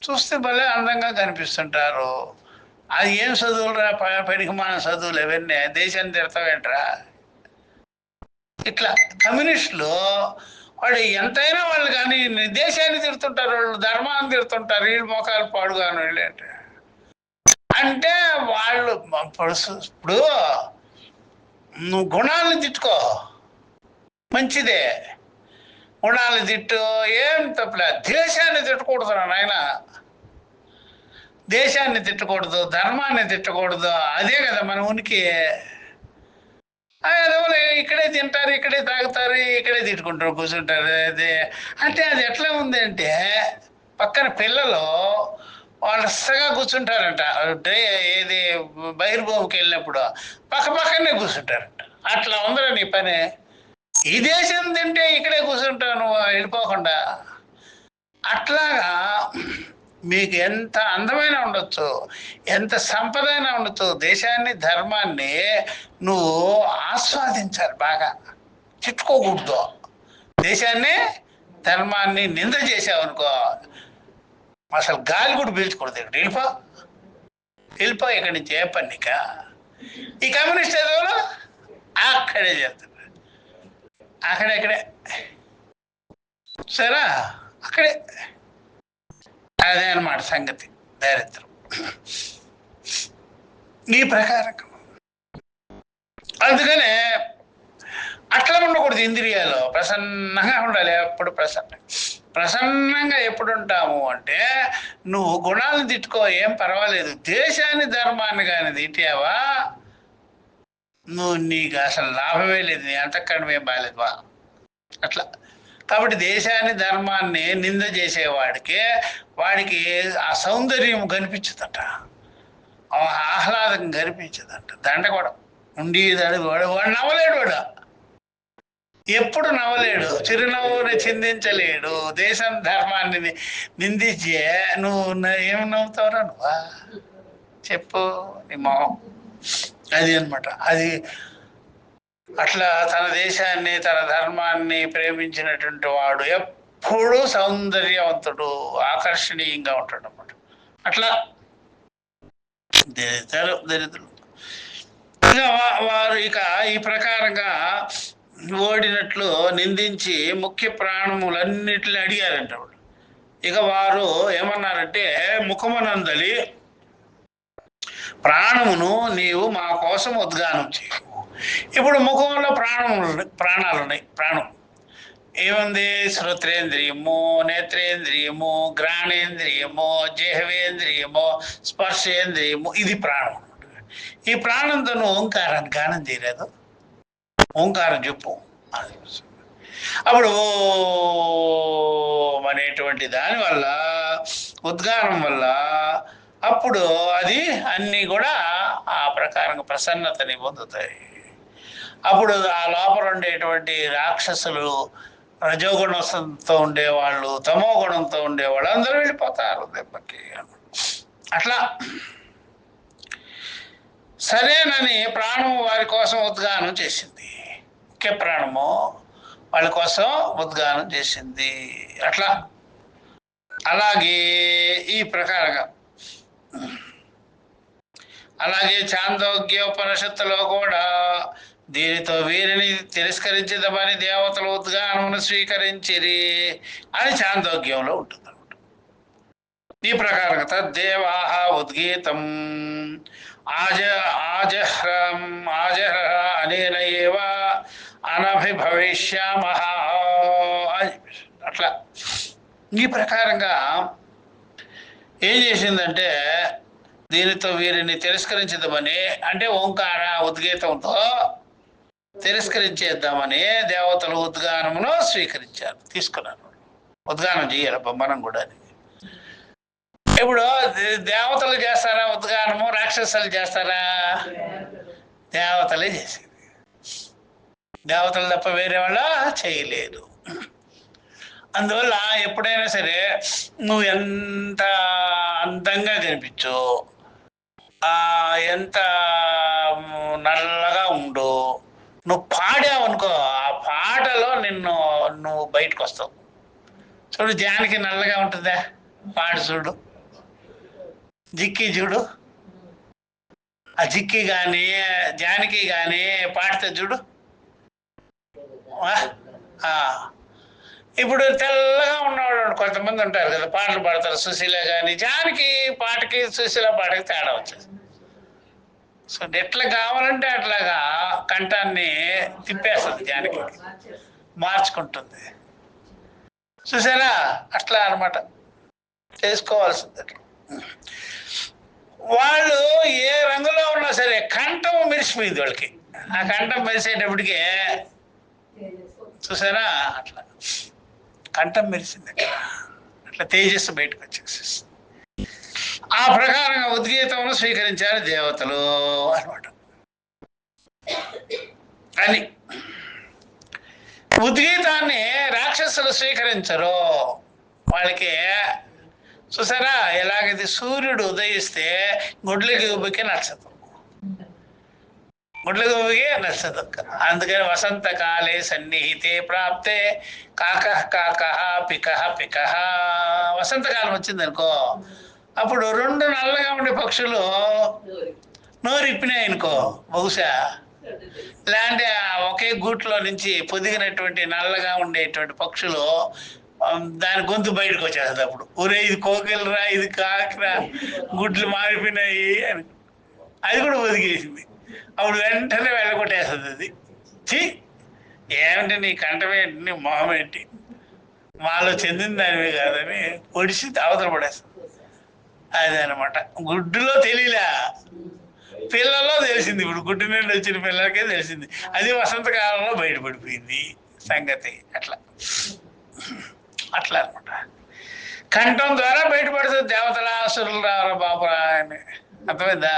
చూస్తే భలే అందంగా కనిపిస్తుంటారు. అది ఏం చదువులురా, పడికమాన చదువులు అవన్నీ, దేశాన్ని తిడతావేంట్రా. ఇట్లా కమ్యూనిస్టులు వాడు ఎంతైనా వాళ్ళు కానీ దేశాన్ని తిడుతుంటారు, వాళ్ళు ధర్మాన్ని తిడుతుంటారు, వీళ్ళు మోకాలు పాడుగాను వీళ్ళు అంటే వాళ్ళు ఇప్పుడు నువ్వు గుణాలను తిట్టుకో, మంచిదే, గుణాలను తిట్టు, ఏం తప్పలే. దేశాన్ని తిట్టకూడదు నాయన, దేశాన్ని తిట్టకూడదు, ధర్మాన్ని తిట్టకూడదు. అదే కదా మన ఉనికి. అదే ఇక్కడే తింటారు, ఇక్కడే తాగుతారు, ఇక్కడే తిట్టుకుంటారు, కూర్చుంటారు. అదే అంటే అది ఎట్లా ఉంది అంటే పక్కన పిల్లలు వరుసగా కూర్చుంటారంట. ఏది బహిర్భూమికి వెళ్ళినప్పుడు పక్కనే కూర్చుంటారంట. అట్లా ఉందిరా నీ పని. ఈ దేశం తింటే ఇక్కడే కూర్చుంటాను వెళ్ళిపోకుండా. అట్లాగా మీకు ఎంత అందమైన ఉండొచ్చు, ఎంత సంపద అయినా ఉండొచ్చు, దేశాన్ని ధర్మాన్ని నువ్వు ఆస్వాదించాలి బాగా, చిట్టుకోకూడదు. దేశాన్ని ధర్మాన్ని నింద చేసావనుకో అసలు గాలి కూడా పీల్చకూడదు. ఇక్కడ వెళ్ళిపో ఇక్కడి నుంచి. ఏ పన్నిక ఈ కమ్యూనిస్ట్ ఏదో అక్కడే చేస్తున్నారు, అక్కడే సరే అక్కడే. అదే అన్నమాట సంగతి, దారిద్రం. ఈ ప్రకారం అందుకనే అట్లా ఉండకూడదు. ఇంద్రియాలు ప్రసన్నంగా ఉండాలి, ఎప్పుడు ప్రసన్నంగా ఎప్పుడు ఉంటాము అంటే నువ్వు గుణాలను తిట్టుకో, ఏం పర్వాలేదు. దేశాన్ని ధర్మాన్ని కానీ తిట్టావా నువ్వు, నీకు అసలు లాభమే లేదు, నీ అంతఃకరణం బాగాలేదు బా. అట్లా కాబట్టి దేశాన్ని ధర్మాన్ని నింద చేసేవాడికి వాడికి ఆ సౌందర్యం కనిపించదట, ఆహ్లాదం కనిపించదంట. దండ కూడా ఉండేదాడు వాడు నవ్వలేడు, వాడు ఎప్పుడు నవ్వలేడు, చిరునవ్వుని చిందించలేడు. దేశం ధర్మాన్ని నిందించే నువ్వు ఏమి నవ్వుతావురా నువ్వా చెప్పు, నీ మొహం. అది అనమాట. అది అట్లా తన దేశాన్ని తన ధర్మాన్ని ప్రేమించినటువంటి వాడు ఎప్పుడూ సౌందర్యవంతుడు, ఆకర్షణీయంగా ఉంటాడు అన్నమాట. అట్లా దరిద్రులు వారు ఇక ఈ ప్రకారంగా ఓడినట్లు నిందించి ముఖ్య ప్రాణములన్నిటిని అడిగారంట వాడు. ఇక వారు ఏమన్నారంటే, ముఖమునందలి ప్రాణమును నీవు మా కోసం ఉద్గానం చేయు. ఇప్పుడు ముఖంలో ప్రాణాలు ఉన్నాయి. ప్రాణం ఏముంది? శ్రోత్రేంద్రియము, నేత్రేంద్రియము, గ్రాణేంద్రియము, జిహ్వేంద్రియము, స్పర్శేంద్రియము, ఇది ప్రాణం. ఈ ప్రాణంతో నువ్వు ఓంకారాన్ని గానం చేయలేదు. ఓంకారం చెప్పు. అప్పుడు అనేటువంటి దానివల్ల, ఉద్గానం వల్ల అప్పుడు అది అన్నీ కూడా ఆ ప్రకారంగా ప్రసన్నతని పొందుతాయి. అప్పుడు ఆ లోపల ఉండేటువంటి రాక్షసులు, రజోగుణంతో ఉండేవాళ్ళు, తమో గుణంతో ఉండేవాళ్ళు అందరూ వెళ్ళిపోతారు దెబ్బకి. అట్లా సరేనని ప్రాణము వారి కోసం ఉద్గానం చేసింది. ముఖ్య ప్రాణము వాళ్ళ కోసం ఉద్గానం చేసింది. అట్లా అలాగే ఈ ప్రకారంగా అలాగే చాందోగ్యోపనిషత్తులో కూడా దీనితో వీరిని తిరస్కరించదమని దేవతలు ఉద్గానమును స్వీకరించిరి అని చాందోగ్యంలో ఉంటుంది. ఈ ప్రకారంగా తద్దేవాహ ఉద్గీతం ఆజహ్ర అనేన ఏవ అనభిభవిష్యామః. అట్లా ఈ ప్రకారంగా ఏం చేసిందంటే, దీనితో వీరిని తిరస్కరించదామని, అంటే ఓంకార ఉద్గీతంతో తిరస్కరించేద్దామని దేవతలు ఉద్గానమును స్వీకరించారు, తీసుకున్నారు. ఉద్గానం చేయాలి మనం కూడా. ఇప్పుడు దేవతలు చేస్తారా ఉద్గానము, రాక్షసులు చేస్తారా? దేవతలే చేసేది. దేవతలు తప్ప వేరే వాళ్ళ చేయలేదు. అందువల్ల ఎప్పుడైనా సరే నువ్వు ఎంత అందంగా కనిపించు, ఎంత నల్లగా ఉండు, నువ్వు పాడావనుకో ఆ పాటలో నువ్వు బయటకు వస్తావు. చూడు జానకి నల్లగా ఉంటుందా, పాడు చూడు. జిక్కి చూడు, ఆ జిక్కి కానీ జానకి కానీ పాడితే చూడు. ఇప్పుడు తెల్లగా ఉన్నవాడు కొంతమంది ఉంటారు కదా, పాటలు పాడతారు. సుశీల కానీ జానకి పాటకి సుశీల పాటకి తేడా వచ్చేది. సో ఎట్లా కావాలంటే అట్లాగా కంఠాన్ని తిప్పేస్తుంది, జానకి మార్చుకుంటుంది. చూసారా, అట్లా అనమాట చేసుకోవాల్సింది. వాళ్ళు ఏ రంగులో ఉన్నా సరే కంఠం మెరిసిపోయింది వాళ్ళకి. ఆ కంఠం మెరిసేటప్పటికే చూసారా, అట్లా కంఠం మెరిసింది, అట్లా తేజస్సు బయటకు వచ్చేసి ఆ ప్రకారంగా ఉద్గీతమును స్వీకరించారు దేవతలు అనమాట. అని ఉద్గీతాన్ని రాక్షసులు స్వీకరించరు. వాళ్ళకి చూసారా, ఎలాగైతే సూర్యుడు ఉదయిస్తే గుడ్లకి ఉబ్బికి నచ్చదు, గుడ్లకి ఉబ్బికి నచ్చదు. అందుకని వసంతకాలే సన్నిహితే ప్రాప్తే కాక కాక పిక పిక. వసంతకాలం వచ్చింది అనుకో, అప్పుడు రెండు నల్లగా ఉండే పక్షులు నోరిప్పినాయి అనుకో, బహుశా ఇలాంటి ఒకే గూట్లో నుంచి పొదిగినటువంటి నల్లగా ఉండేటువంటి పక్షులు దాని గొంతు బయటకు వచ్చేస్తుంది. అప్పుడు ఒరే ఇది కోకిలరా, ఇది కాకరా, గుడ్లు మారిపోయినాయి అని అది కూడా ఒదిగేసింది. అప్పుడు వెంటనే వెళ్ళగొట్టేస్తుంది అది. ఏమిటి నీ కంఠమేంటి, నీ మొహం ఏంటి, మాలో చెందిన దానివే కాదని ఒడిసి అవతల పడేస్తుంది. అదనమాట. గుడ్డులో తెలియలే, పిల్లల్లో తెలిసింది. ఇప్పుడు గుడ్డు నుండి వచ్చిన పిల్లలకే తెలిసింది. అది వసంతకాలంలో బయటపడిపోయింది సంగతి. అట్లా అనమాట. కంఠం ద్వారా బయటపడుతుంది దేవతల అసురులు రావరా బాబురా అని. అర్థమైందా?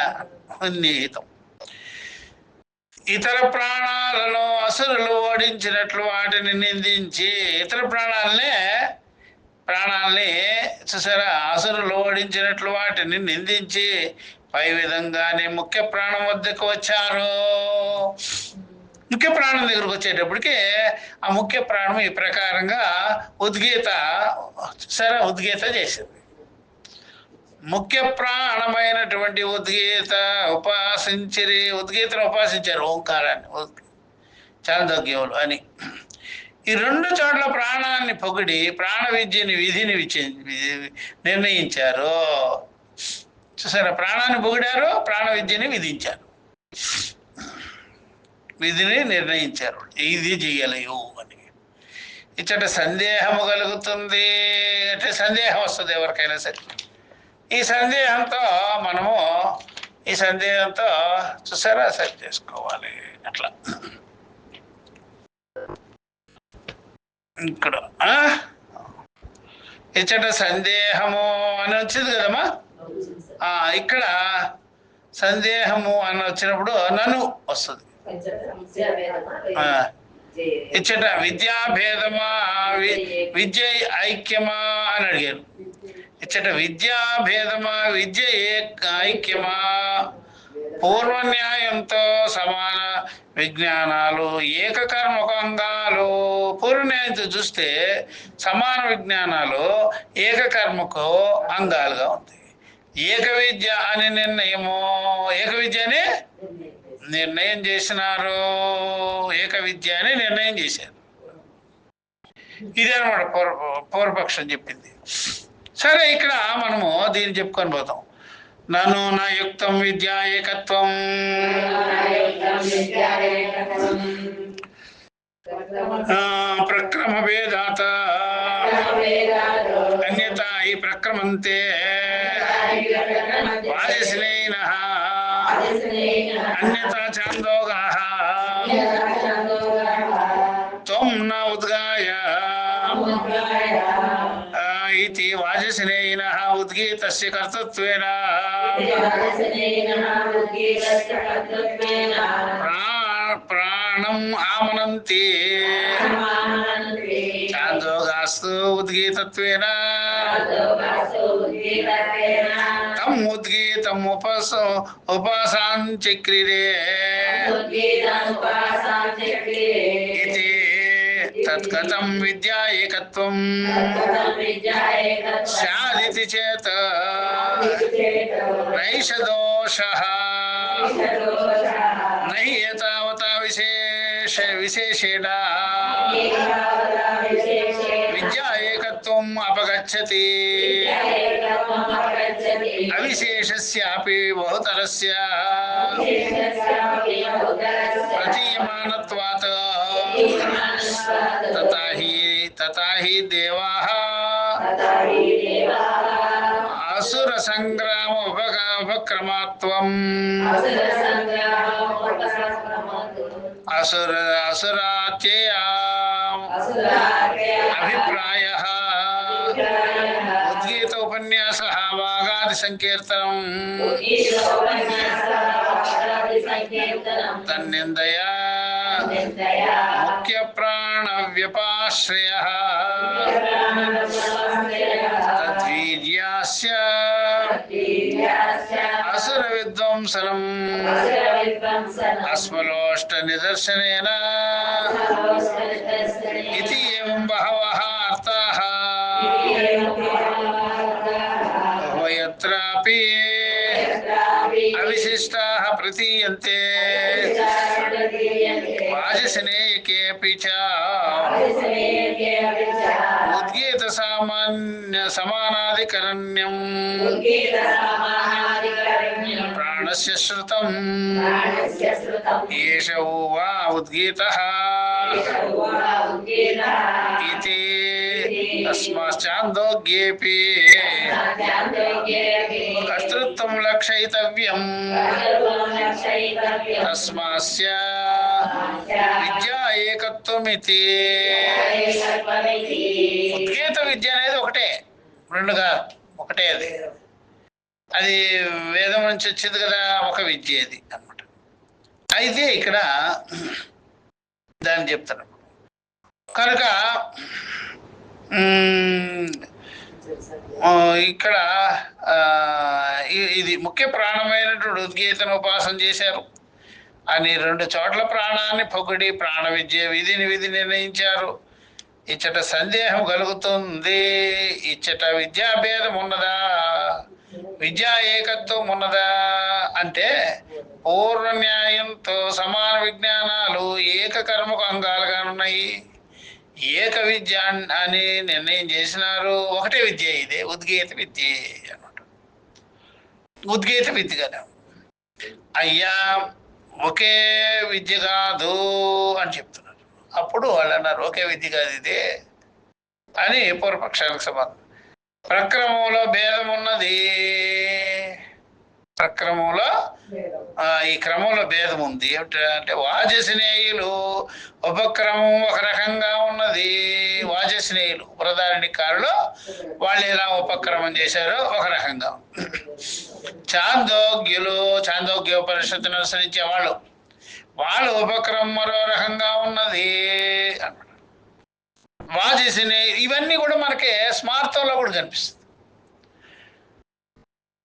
ఉన్నిహితం. ఇతర ప్రాణాలను అసురులు ఓడించినట్లు వాటిని నిందించి, ఇతర ప్రాణాలని చూసారా, అసురులు ఓడించినట్లు వాటిని నిందించి పై విధంగానే ముఖ్య ప్రాణం వద్దకు వచ్చారు. ముఖ్య ప్రాణం దగ్గరకు వచ్చేటప్పటికి ఆ ముఖ్య ప్రాణం ఈ ప్రకారంగా ఉద్గీత చేసింది. ముఖ్య ప్రాణమైనటువంటి ఉద్గీతను ఉపాసించారు ఓంకారాన్ని, చాందోగ్యములు అని. ఈ రెండు చోట్ల ప్రాణాన్ని పొగిడి ప్రాణ విద్యని విధిని నిర్ణయించారు. చూసారా, ప్రాణాన్ని పొగిడారు, ప్రాణ విద్యని విధిని నిర్ణయించారు. ఇది చెయ్యలేవు అని. ఇచ్చట సందేహము కలుగుతుంది అంటే సందేహం వస్తుంది ఎవరికైనా సరే. ఈ సందేహంతో చూసారా సరి చేసుకోవాలి. అట్లా ఇక్కడ ఇచ్చట సందేహము అని వచ్చింది కదమ్మా. ఇక్కడ సందేహము అని వచ్చినప్పుడు నన్ను వస్తుంది. ఇచ్చట విద్యాభేదమా విద్య ఐక్యమా అని అడిగారు. ఇచ్చట విద్యాభేదమా విద్య ఐక్యమా, పూర్వన్యాయంతో సమాన విజ్ఞానాలు ఏకకర్మకంగాలు. పూర్వన్యాయంతో చూస్తే సమాన విజ్ఞానాలు ఏకకర్మకు అంగాలుగా ఉంది. ఏక విద్య అని నిర్ణయం చేసినారు. ఏక విద్య అని నిర్ణయం చేశారు. ఇదే అనమాట పూర్వపక్షం చెప్పింది. సరే, ఇక్కడ మనము దీన్ని చెప్పుకొని పోతాం. నను నా యుక్తం విద్యా ఏకత్వం ప్రక్రమ భేదాత అన్యత ఈ ప్రక్రమంతే వాదిశినైనః అన్యత ఛాందోగాః త్వం న ఉద్గాయ इति वाजसेनः उद्गीतस्य कर्तृत्वेन प्राणम् आमनन्ति छान्दोगास्तु उद्गीतत्वेन తమ్ ఉద్గీతం ఉపాసాంచక్రిరే ఇతి తత్కథం విద్యా ఏకత్వం స్యాదితి చేత నైష దోషః నహి ఏతావతా విశేషేణ విద్యా ఏకత్వం అపగచ్చతి అవిశేషస్యాపి బహుతరస్య ప్రతీయమానత్వాత్ తథా హి దేవాః అసుర సంగ్రామ ఉపక్రమత్వం అసురాత్యయ అభిప్రాయః ఉద్గీత ఉపన్యాసః వాగాది సంకీర్తనం తన్నిందయా ముఖ్య ప్రాణ వ్యపాశ్రయః తద్వీర్యాస్య అసుర విధ్వంసనం అస్మలోష్ట నిదర్శనేన ఇతి ఏవం బహవః అర్థాః యత్రాపి అవిశిష్టాః ప్రతీయంతే వాజసనేయకేపి చ ఉద్గీత సమానాధికరణ్యం ప్రాణస్య శ్రుతం ఏష వా ఉద్గీతః ఇతి తస్మాచ్ఛాందోగ్యేపి కర్తృత్వం లక్షయితవ్యం తస్మాస్య విద్యా ఏకత్వమితి. ఉద్గీత విద్య అనేది ఒకటే, రెండుగా ఒకటే. అది వేదం నుంచి వచ్చింది కదా, ఒక విద్య అది అన్నమాట. అయితే ఇక్కడ దాన్ని చెప్తాను కనుక ఇక్కడ ఇది ముఖ్య ప్రాణమైనటువంటి ఉద్గీతను ఉపాసన చేశారు అని 2 చోట్ల ప్రాణాన్ని పొగిడి ప్రాణ విధి నిర్ణయించారు. ఇచ్చట సందేహం కలుగుతుంది, ఇచ్చట విద్యాభేదం ఉన్నదా, విద్యా ఏకత్వం ఉన్నదా అంటే పూర్వ న్యాయంతో సమాన విజ్ఞానాలు ఏకకర్మకు అంగాలుగా ఉన్నాయి. ఏక విద్య అని నిర్ణయం చేసినారు. ఒకటే విద్య, ఇదే ఉద్గీత విద్య అన్నమాట. ఉద్గీత విద్య కదా, అయ్యా ఒకే విద్య కాదు అని చెప్తున్నారు. అప్పుడు వాళ్ళు అన్నారు ఒకే విద్య కాదు ఇదే అని పూర్వపక్షానికి సమాధానం. ప్రక్రమంలో భేదం ఉన్నది, ప్రక్రమంలో ఈ క్రమంలో భేదం ఉంది. ఏమిటంటే వాజస్నేయులు ఉపక్రమం ఒక రకంగా ఉన్నది. వాజస్నేయులు బృహదారణ్యకారులు వాళ్ళు ఎలా ఉపక్రమం చేశారో ఒక రకంగా. చాందోగ్యులు చాందోగ్యోపనిషత్తును అనుసరించే వాళ్ళు ఉపక్రమం మరో రకంగా ఉన్నది అన్నమాట. వాజస్నేయులు ఇవన్నీ కూడా మనకి స్మార్థంలో కూడా కనిపిస్తుంది.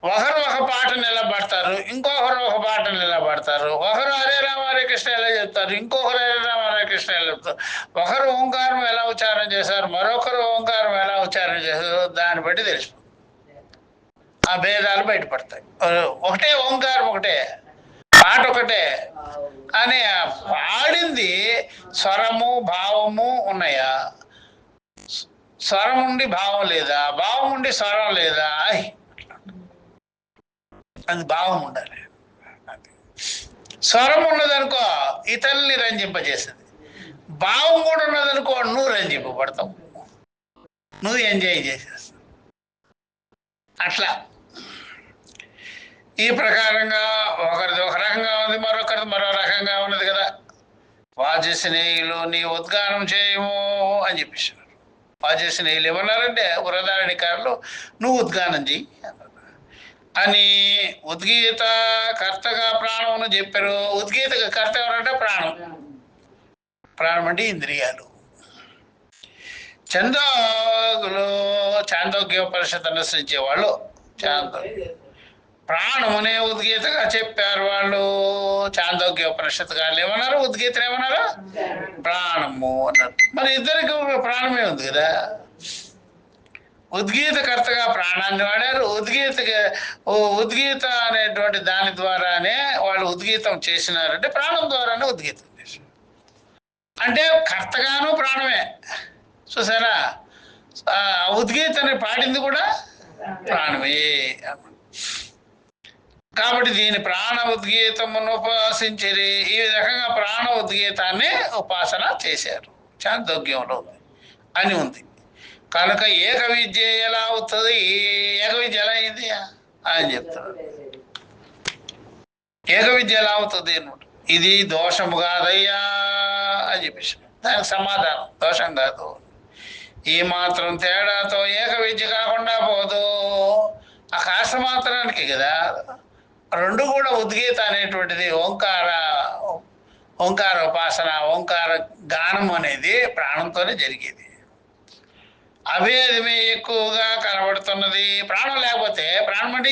ఒకరు ఒక పాట నిలబడతారు, ఇంకొకరు ఒక పాట నిలబడతారు. ఒకరు హరే రామ హరే కృష్ణ ఎలా చెప్తారు, ఇంకొకరు హరే రామ హరే కృష్ణ ఎలా చెప్తారు. ఒకరు ఓంకారం ఎలా ఉచ్చారణ చేశారు, మరొకరు ఓంకారం ఎలా ఉచ్చారణ చేశారు, దాన్ని బట్టి తెలిసిపోతుంది. ఆ భేదాలు బయటపడతాయి. ఒకటే ఓంకారం, ఒకటే పాట, ఒకటే అని పాడింది స్వరము భావము ఉన్నాయా, స్వరం ఉండి భావం లేదా, భావం ఉండి స్వరం లేదా, అది భావం ఉండాలి. స్వరం ఉన్నదనుకో ఇతరుల్ని రంజింపజేస్తుంది, భావం కూడా ఉన్నదనుకో నువ్వు రంజింపబడతావు, నువ్వు ఎంజాయ్ చేసేస్తావు. అట్లా ఈ ప్రకారంగా ఒకరిది ఒక రకంగా ఉంది, మరొకరిది మరో రకంగా ఉన్నది కదా. వాజస్నేయులు నీ ఉద్గానం చేయము అని చెప్పేసారు. వాజస్నేయులు ఏమన్నారంటే బృహదారణ్యకారులు నువ్వు ఉద్గానం చెయ్యి అని. ఉద్గీత కర్తగా ప్రాణం చెప్పారు. ఉద్గీత కర్త ఎవరంటే ప్రాణం. ప్రాణం అంటే ఇంద్రియాలు. చందోగులు చాందోగ్యోపనిషత్తు అనుసరించే వాళ్ళు ప్రాణమునే ఉద్గీతగా చెప్పారు వాళ్ళు. చాందోగ్యోపనిషత్తు గారు ఏమన్నారు? ఉద్గీతను ఏమన్నారు? ప్రాణము అన్నారు. మరి ఇద్దరికి ప్రాణమే ఉంది కదా. ఉద్గీతకర్తగా ప్రాణాన్ని వాడారు. ఉద్గీత అనేటువంటి దాని ద్వారానే వాళ్ళు ఉద్గీతం చేసినారంటే ప్రాణం ద్వారానే ఉద్గీతం చేశారు. అంటే కర్తగాను ప్రాణమే. చూసారా, ఉద్గీతని పాడింది కూడా ప్రాణమే. కాబట్టి దీని ప్రాణ ఉద్గీతమును ఉపాసించరి. ఈ రకంగా ప్రాణ ఉద్గీతాన్ని ఉపాసన చేశారు. చాందోగ్యంలో అని ఉంది. కనుక ఏక విద్య ఎలా అవుతుంది? ఏక విద్య ఎలా అయింది అని చెప్తారు. ఏక విద్య ఎలా అవుతుంది అన్నమాట. ఇది దోషము కాదయ్యా అని చెప్పేసి దానికి సమాధానం, దోషం కాదు. ఈ మాత్రం తేడాతో ఏక విద్య కాకుండా పోదు. ఆ కాస్త మాత్రానికి కదా. రెండు కూడా ఉద్గీత అనేటువంటిది ఓంకార ఉపాసన, ఓంకార గానం అనేది ప్రాణంతోనే జరిగేది. అభేదమే ఎక్కువగా కనబడుతున్నది. ప్రాణం లేకపోతే, ప్రాణం అంటే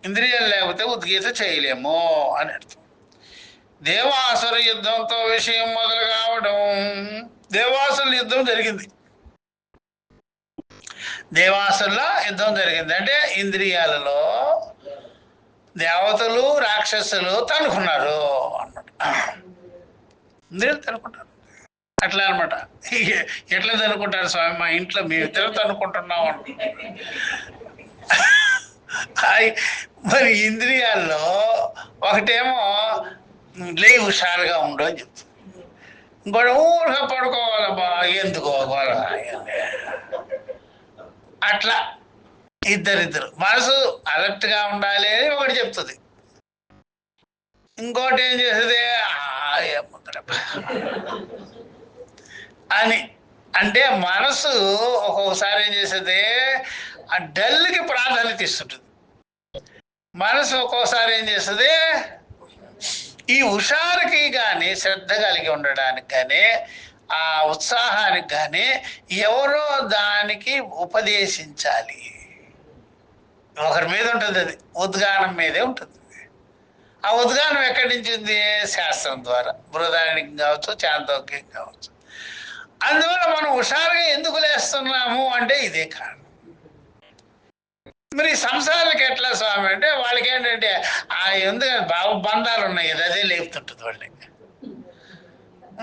ఇంద్రియాలు లేకపోతే ఉద్గీత చేయలేము అని అర్థం. దేవాసుర యుద్ధంతో విషయం మొదలు కావడం. దేవాసుల యుద్ధం జరిగింది. దేవాసుల యుద్ధం జరిగింది అంటే ఇంద్రియాలలో దేవతలు రాక్షసులు తనుకున్నారు అన్నమాట. ఇంద్రియాలు తనుకుంటారు అట్లా అనమాట. ఎట్లా తనుకుంటారు స్వామి? మా ఇంట్లో మేమిద్దరం తనుకుంటున్నాం అనుకుంటున్నాం. మరి ఇంద్రియాల్లో ఒకటేమో లేవు, హుషారుగా ఉండు అని చెప్తుంది. ఇంకోటి ఊరిగా పడుకోవాలబ్బా, ఎందుకోవాలి అట్లా. ఇద్దరిద్దరు మనసు అలర్ట్గా ఉండాలి అని ఒకటి చెప్తుంది. ఇంకోటి ఏం చేస్తుంది అని. అంటే మనసు ఒక్కొక్కసారి ఏం చేస్తుంది, ఆ డల్కి ప్రాధాన్యత ఇస్తుంటుంది. మనసు ఒక్కోసారి ఏం చేస్తుంది, ఈ హుషారుకి కానీ శ్రద్ధ కలిగి ఉండడానికి కానీ ఆ ఉత్సాహానికి కానీ ఎవరో దానికి ఉపదేశించాలి. ఒకరి మీద ఉంటుంది, అది ఉద్గానం మీదే ఉంటుంది. ఆ ఉద్గానం ఎక్కడి నుంచి ఉంది? శాస్త్రం ద్వారా. బృహదారణ్యం కావచ్చు, చాందోగ్యం కావచ్చు. అందువల్ల మనం హుషారుగా ఎందుకు లేస్తున్నాము అంటే ఇదే కారణం. మరి సంసారాలకు ఎట్లా స్వామి అంటే వాళ్ళకి ఏంటంటే ఎందుకంటే భావబంధాలు ఉన్నాయి కదా, అదే లేపుతుంటుంది వాళ్ళకి.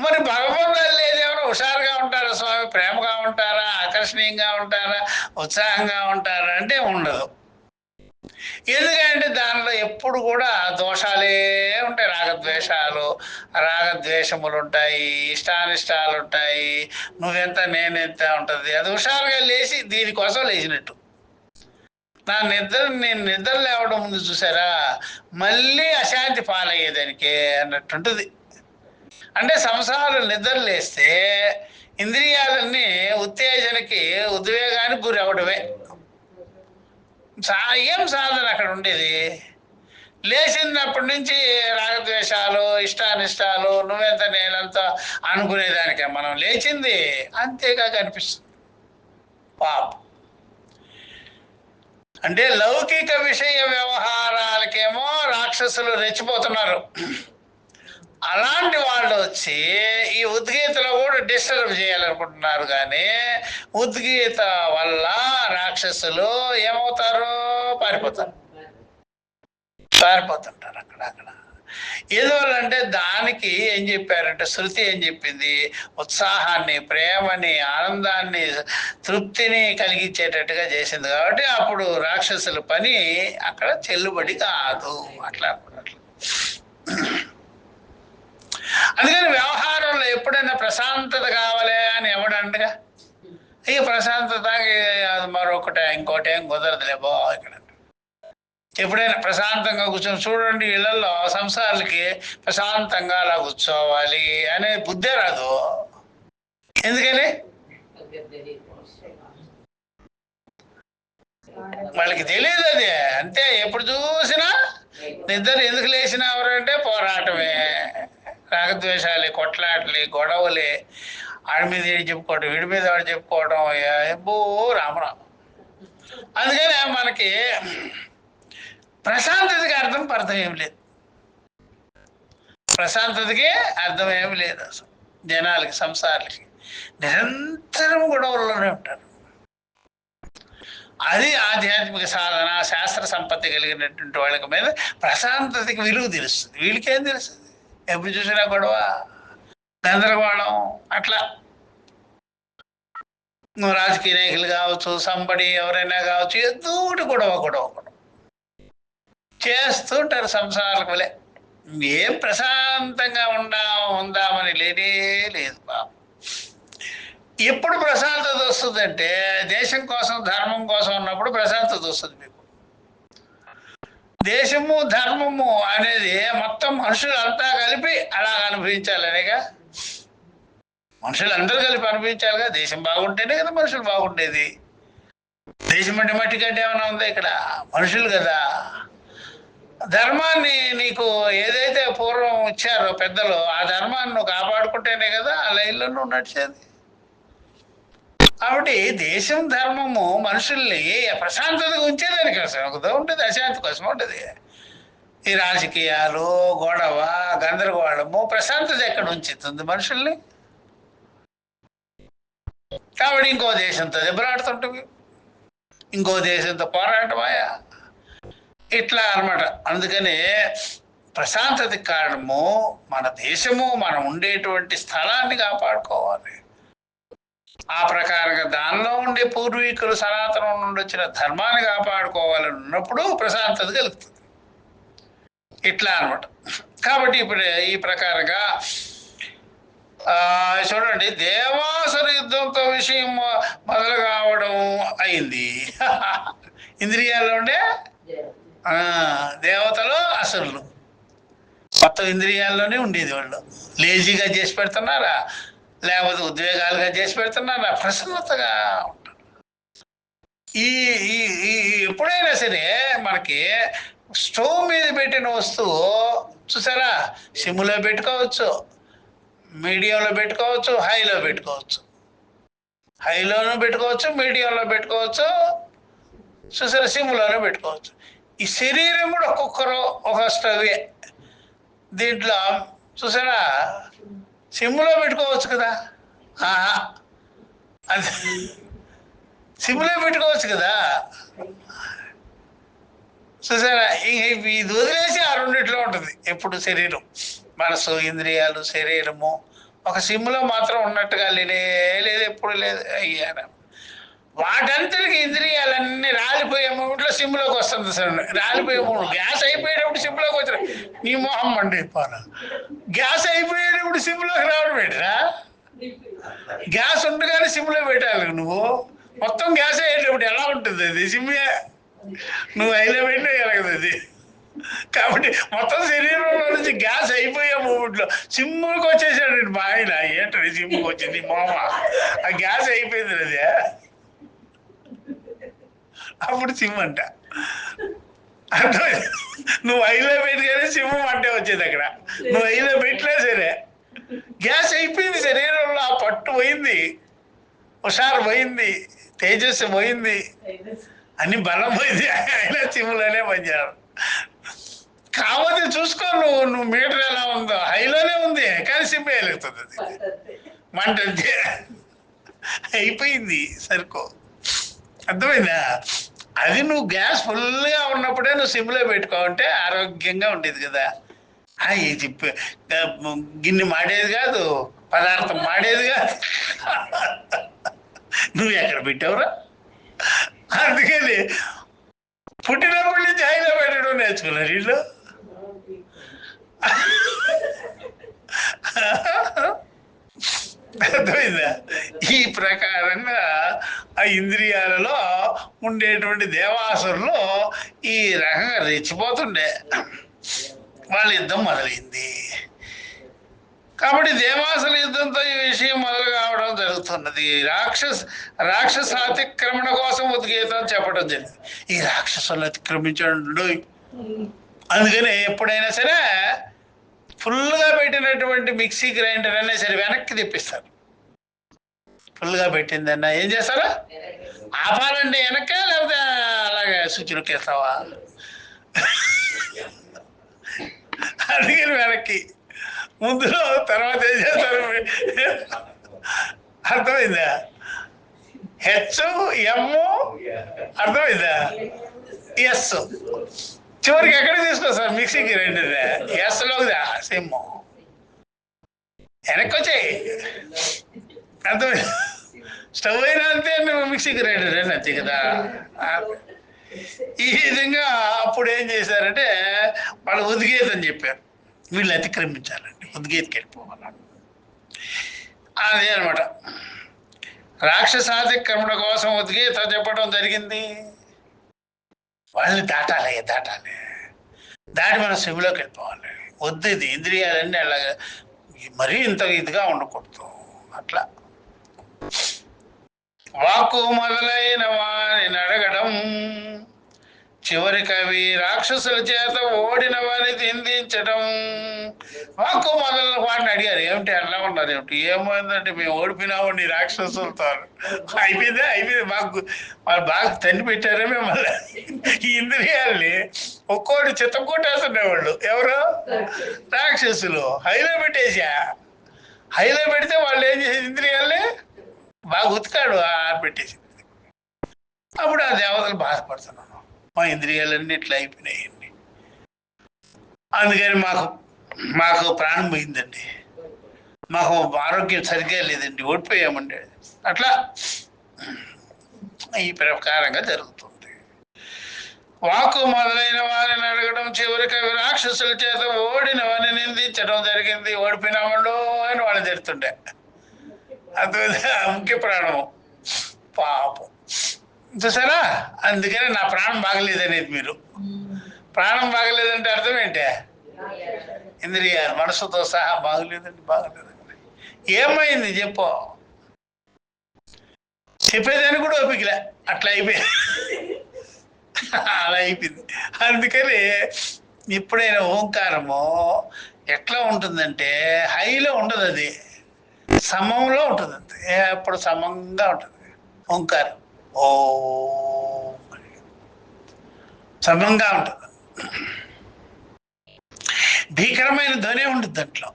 మరి భగవంతులు లేదేమో హుషారుగా ఉంటారా స్వామి? ప్రేమగా ఉంటారా? ఆకర్షణీయంగా ఉంటారా? ఉత్సాహంగా ఉంటారా అంటే ఉండదు. ఎందుకంటే దానిలో ఎప్పుడు కూడా దోషాలే ఉంటాయి. రాగద్వేషములు ఉంటాయి, ఇష్టానిష్టాలు ఉంటాయి, నువ్వెంత నేనెంత ఉంటుంది. అది హుషారుగా లేచి దీనికోసం లేచినట్టు. నేను నిద్ర లేవడం ముందు చూసారా, మళ్ళీ అశాంతి పాలయ్యేదానికే అన్నట్టుంటుంది. అంటే సంసారం నిద్ర లేస్తే ఇంద్రియాలన్నీ ఉత్తేజనకి, ఉద్వేగానికి గురి అవడమే. ఏం సాధన అక్కడ ఉండేది? లేచినప్పటి నుంచి రాగద్వేషాలు, ఇష్టానిష్టాలు, నువ్వెంత నేనంత అనుకునేదానికే మనం లేచింది. అంతేగా కనిపిస్తుంది పాపం. అంటే లౌకిక విషయ వ్యవహారాలకేమో రాక్షసులు రెచ్చిపోతున్నారు. అలాంటి వాళ్ళు వచ్చి ఈ ఉద్గీతలో కూడా డిస్టర్బ్ చేయాలనుకుంటున్నారు. కానీ ఉద్గీత వల్ల రాక్షసులు ఏమవుతారు? పారిపోతుంటారు అక్కడ. ఎందువల్లంటే దానికి ఏం చెప్పారంటే, శృతి ఏం చెప్పింది? ఉత్సాహాన్ని, ప్రేమని, ఆనందాన్ని, తృప్తిని కలిగించేటట్టుగా చేసింది. కాబట్టి అప్పుడు రాక్షసుల పని అక్కడ చెల్లుబడి కాదు. అట్లా అందుకని వ్యవహారంలో ఎప్పుడైనా ప్రశాంతత కావాలి అని ఎవడంటగా, ఇక ప్రశాంతత మరొకటి ఇంకోటి ఏం కుదరదులే బా. ఇక్కడ ఎప్పుడైనా ప్రశాంతంగా కూర్చొని చూడండి, ఇళ్లలో సంసారాలకి ప్రశాంతంగా అలా కూర్చోవాలి అనే బుద్ధే రాదు. ఎందుకని? వాళ్ళకి తెలియదు అది. అంతే. ఎప్పుడు చూసినా నిద్ర ఎందుకు లేచినావరంటే పోరాటమే, రాగద్వేషాలే, కొట్లాటలే, గొడవలే. ఆడి మీద వీడు చెప్పుకోవడం, వీడి మీద వాడు చెప్పుకోవడం, ఏబో రామరామ. అందుకనే మనకి ప్రశాంతతకి అర్థం ఏమి లేదు. ప్రశాంతతకి అర్థం ఏమి లేదు అసలు. జనాలకి, సంసారాలకి నిరంతరం గొడవల్లోనే ఉంటారు. అది ఆధ్యాత్మిక సాధన, శాస్త్ర సంపత్తి కలిగినటువంటి వాళ్ళకి మీద ప్రశాంతతకి విలువ తెలుస్తుంది. వీళ్ళకేం తెలుస్తుంది? ఎప్పుడు చూసినా గొడవ, గందరగోళం. అట్లా రాజకీయ నాయకులు కావచ్చు, సంబడి ఎవరైనా కావచ్చు, ఎదుటి గొడవ చేస్తూ ఉంటారు సంసారాలకు. వలే ఏం ప్రశాంతంగా ఉందామని లేనే లేదు బాబు. ఎప్పుడు ప్రశాంతత వస్తుందంటే దేశం కోసం, ధర్మం కోసం ఉన్నప్పుడు ప్రశాంతత వస్తుంది మీకు. దేశము, ధర్మము అనేది మొత్తం మనుషులంతా కలిపి అలా అనుభవించాలనేగా. మనుషులందరూ కలిపి అనుభవించాలిగా. దేశం బాగుంటేనే కదా మనుషులు బాగుండేది. దేశం అంటే మట్టి గడ్డ ఏమైనా ఉందా ఇక్కడ? మనుషులు కదా. ధర్మాన్ని నీకు ఏదైతే పూర్వం ఇచ్చారో పెద్దలు, ఆ ధర్మాన్ని నువ్వు కాపాడుకుంటేనే కదా ఆ లైన్లో నువ్వు నడిచేది. కాబట్టి దేశం, ధర్మము మనుషుల్ని ప్రశాంతతగా ఉంచేదానికి కోసం ఉంటుంది, అశాంతి కోసం ఉంటుంది. ఈ రాజకీయాలు, గొడవ, గందరగోళము ప్రశాంతత ఎక్కడ ఉంచుతుంది మనుషుల్ని? కాబట్టి ఇంకో దేశంతో దెబ్బలాడుతుంటుంది, ఇంకో దేశంతో పోరాటమాయా, ఇట్లా అనమాట. అందుకనే ప్రశాంతతకి కారణము మన దేశము, మనం ఉండేటువంటి స్థలాన్ని కాపాడుకోవాలి. ఆ ప్రకారంగా దానిలో ఉండే పూర్వీకులు సనాతనం నుండి వచ్చిన ధర్మాన్ని కాపాడుకోవాలని ఉన్నప్పుడు ప్రశాంతత కలుగుతుంది. ఇట్లా అనమాట. కాబట్టి ఇప్పుడు ఈ ప్రకారంగా చూడండి, దేవాసుర యుద్ధంతో విషయం మొదలు కావడం అయింది. ఇంద్రియాల్లో ఉండే దేవతలు, అసురులు మొత్తం ఇంద్రియాల్లోనే ఉండేది. వాళ్ళు లేజీగా చేసి పెడుతున్నారా, లేకపోతే ఉద్వేగాలుగా చేసి పెడుతున్నారా, ప్రసన్నతగా ఉంటారు. ఈ ఎప్పుడైనా సరే మనకి స్టవ్ మీద పెట్టిన వస్తువు చూసారా, సిమ్లో పెట్టుకోవచ్చు, మీడియంలో పెట్టుకోవచ్చు, హైలో పెట్టుకోవచ్చు. హైలోనూ పెట్టుకోవచ్చు, మీడియంలో పెట్టుకోవచ్చు, చూసారా, సిమ్లోనూ పెట్టుకోవచ్చు. ఈ శరీరం కూడా ఒక్కొక్కరు ఒక స్టవే. దీంట్లో చూసారా, సిమ్లో పెట్టుకోవచ్చు కదా, అది సిమ్లో పెట్టుకోవచ్చు కదా. చూసారా, ఇది వదిలేసి ఆ రెండిట్లో ఉంటుంది ఎప్పుడు శరీరం, మనసు, ఇంద్రియాలు, శరీరము ఒక సిమ్లో మాత్రం ఉన్నట్టుగా లేదు, ఎప్పుడు లేదు. అయ్యారా, వాటంతటికి ఇంద్రియాలన్నీ రాలిపోయే మూమెంట్లో సిమ్లోకి వస్తుంది సార్. రాలిపోయే మూడు గ్యాస్ అయిపోయేటప్పుడు సిమ్లోకి వచ్చిన నీ మొహం మండిపోను. గ్యాస్ అయిపోయేటప్పుడు సిమ్లోకి రావడం ఏంటరా? గ్యాస్ ఉండగానే సిమ్లో పెట్టాలి నువ్వు. మొత్తం గ్యాస్ అయ్యేటప్పుడు ఎలా ఉంటుంది అది? సిమ్మే నువ్వు అయిలో పెట్టినా కలగదు అది. కాబట్టి మొత్తం శరీరంలో నుంచి గ్యాస్ అయిపోయే మూమెంట్లో సిమ్కి వచ్చేసాడు మా ఆయన. ఏంటది సిమ్కి వచ్చింది మామ, ఆ గ్యాస్ అయిపోయింది అది. అప్పుడు సిమ్ అంట. అర్థమైంది? నువ్వు ఐలో పెట్టుగానే సిమ్ అంటే వచ్చేది అక్కడ. నువ్వు ఐలో పెట్టినా సరే గ్యాస్ అయిపోయింది శరీరంలో. ఆ పట్టు పోయింది, హుషారు పోయింది, తేజస్సు పోయింది, అన్ని బలం పోయింది. అయినా సిమ్లోనే పనిచేయాలి. కాకపోతే చూసుకో, నువ్వు మీటర్ ఎలా ఉందో హైలోనే ఉంది, కానీ సిమ్ వేయలేస్తుంది. అది మంట అయిపోయింది సరుకు. అర్థమైందా? అది నువ్వు గ్యాస్ ఫుల్గా ఉన్నప్పుడే నువ్వు సిమ్లో పెట్టుకోవంటే ఆరోగ్యంగా ఉండేది కదా. ఇది గిన్నె మాడేది కాదు, పదార్థం మాడేది కాదు. నువ్వు ఎక్కడ పెట్టావురా? అందుకని పుట్టినప్పటి నుంచి హైలో పెట్టడం నేర్చుకున్నారు వీళ్ళు. అర్థమైందా? ఈ ప్రకారంగా ఆ ఇంద్రియాలలో ఉండేటువంటి దేవాసురులు ఈ రకంగా రెచ్చిపోతుండే. వాళ్ళ యుద్ధం మొదలైంది. కాబట్టి దేవాసుల యుద్ధంతో ఈ విషయం మొదలు కావడం జరుగుతున్నది. రాక్షస అతిక్రమణ కోసం ఉద్గీతం చెప్పడం జరిగింది. ఈ రాక్షసులను అతిక్రమించండు. అందుకని ఎప్పుడైనా సరే ఫుల్గా పెట్టినటువంటి మిక్సీ గ్రైండర్ అయినా సరే వెనక్కి తెప్పిస్తారు. ఫుల్గా పెట్టిందన్న ఏం చేస్తారా? ఆపాలండి వెనక, లేకపోతే అలాగే స్విచ్ నొక్కేస్తావా? అందుకని వెనక్కి, ముందులో తర్వాత ఏం చేస్తారు? అర్థమైందా? హెచ్ ఎమ్ అర్థమైందా? ఎస్ చివరికి ఎక్కడికి తీసుకొస్తారు? మిక్సీకి రెండు ఎస్లోదా సిమ్ వెనక్కి వచ్చాయి. అర్థమైంది? స్టవ్ అయినా అంతే, నువ్వు మిక్సీకి రెండు అంతే కదా. ఈ విధంగా అప్పుడు ఏం చేశారంటే వాళ్ళు ఉద్గీతని చెప్పారు, వీళ్ళు అతిక్రమించాలండి, ఉద్గీతకి వెళ్ళిపోవాలని. అదే అనమాట, రాక్షసాతిక్రమణ కోసం ఉద్గీత చెప్పడం జరిగింది. వాళ్ళని దాటాలి దాటి మనం శివులోకి వెళ్ళిపోవాలి. వద్దు, ఇది ఇంద్రియాలన్నీ అలాగా మరీ ఇంత ఇదిగా ఉండకూడదు. అట్లా వాక్కు మొదలైన వారిని అడగడం, చివరికి అవి రాక్షసుల చేత ఓడిన వారిని నిందించడం. వాక్కు మొదలైన వాడిని అడిగారు, ఏమిటి అట్లా ఉన్నారు, ఏమిటి ఏమైందంటే మేము ఓడిపోయినామండి రాక్షసులతో. అయిపోయిందే, మాకు వాళ్ళు బాగా తన్ని పెట్టారే మిమ్మల్ని. ఈ ఇంద్రియాల్ని ఒక్కోటి చిత్తం కొట్టేస్తుండేవాళ్ళు. ఎవరు? రాక్షసులు. హైలో పెడితే వాళ్ళు ఏం చేసేది, ఇంద్రియాల్ని బాగా ఉతికాడు పెట్టేసి. అప్పుడు ఆ దేవతలు బాధపడుతున్నాను, మా ఇంద్రియాలన్నీ ఇట్లా అయిపోయినాయండి, అందుకని మాకు ప్రాణం పోయిందండి, మాకు ఆరోగ్యం సరిగ్గా లేదండి, ఓడిపోయామండి. అట్లా ఈ ప్రకారంగా జరుగుతుంది. వాక్కు మొదలైన వారిని అడగడం, చివరికి అవి రాక్షసుల చేత ఓడిన వారిని నిందించడం జరిగింది. ఓడిపోయినామండో అని వాళ్ళు జరుగుతుండే. అది ముఖ్య ప్రాణము పాపం, చూసారా? అందుకని నా ప్రాణం బాగలేదనేది. మీరు ప్రాణం బాగలేదంటే అర్థం ఏంటి? ఇంద్రియాలు మనసుతో సహా బాగలేదండి. ఏమైంది చెప్పు? చెప్పేదాన్ని కూడా ఓపికలే, అట్లా అయిపోయింది. అలా అయిపోయింది. అందుకని ఎప్పుడైనా ఓంకారము ఎట్లా ఉంటుందంటే హైలో ఉండదు, అది సమంలో ఉంటుంది. అంతే, ఎప్పుడు సమంగా ఉంటుంది ఓంకారం. ఓ సమంగా ఉంటుంది, భీకరమైన ధ్వని ఉంటుంది దాంట్లో.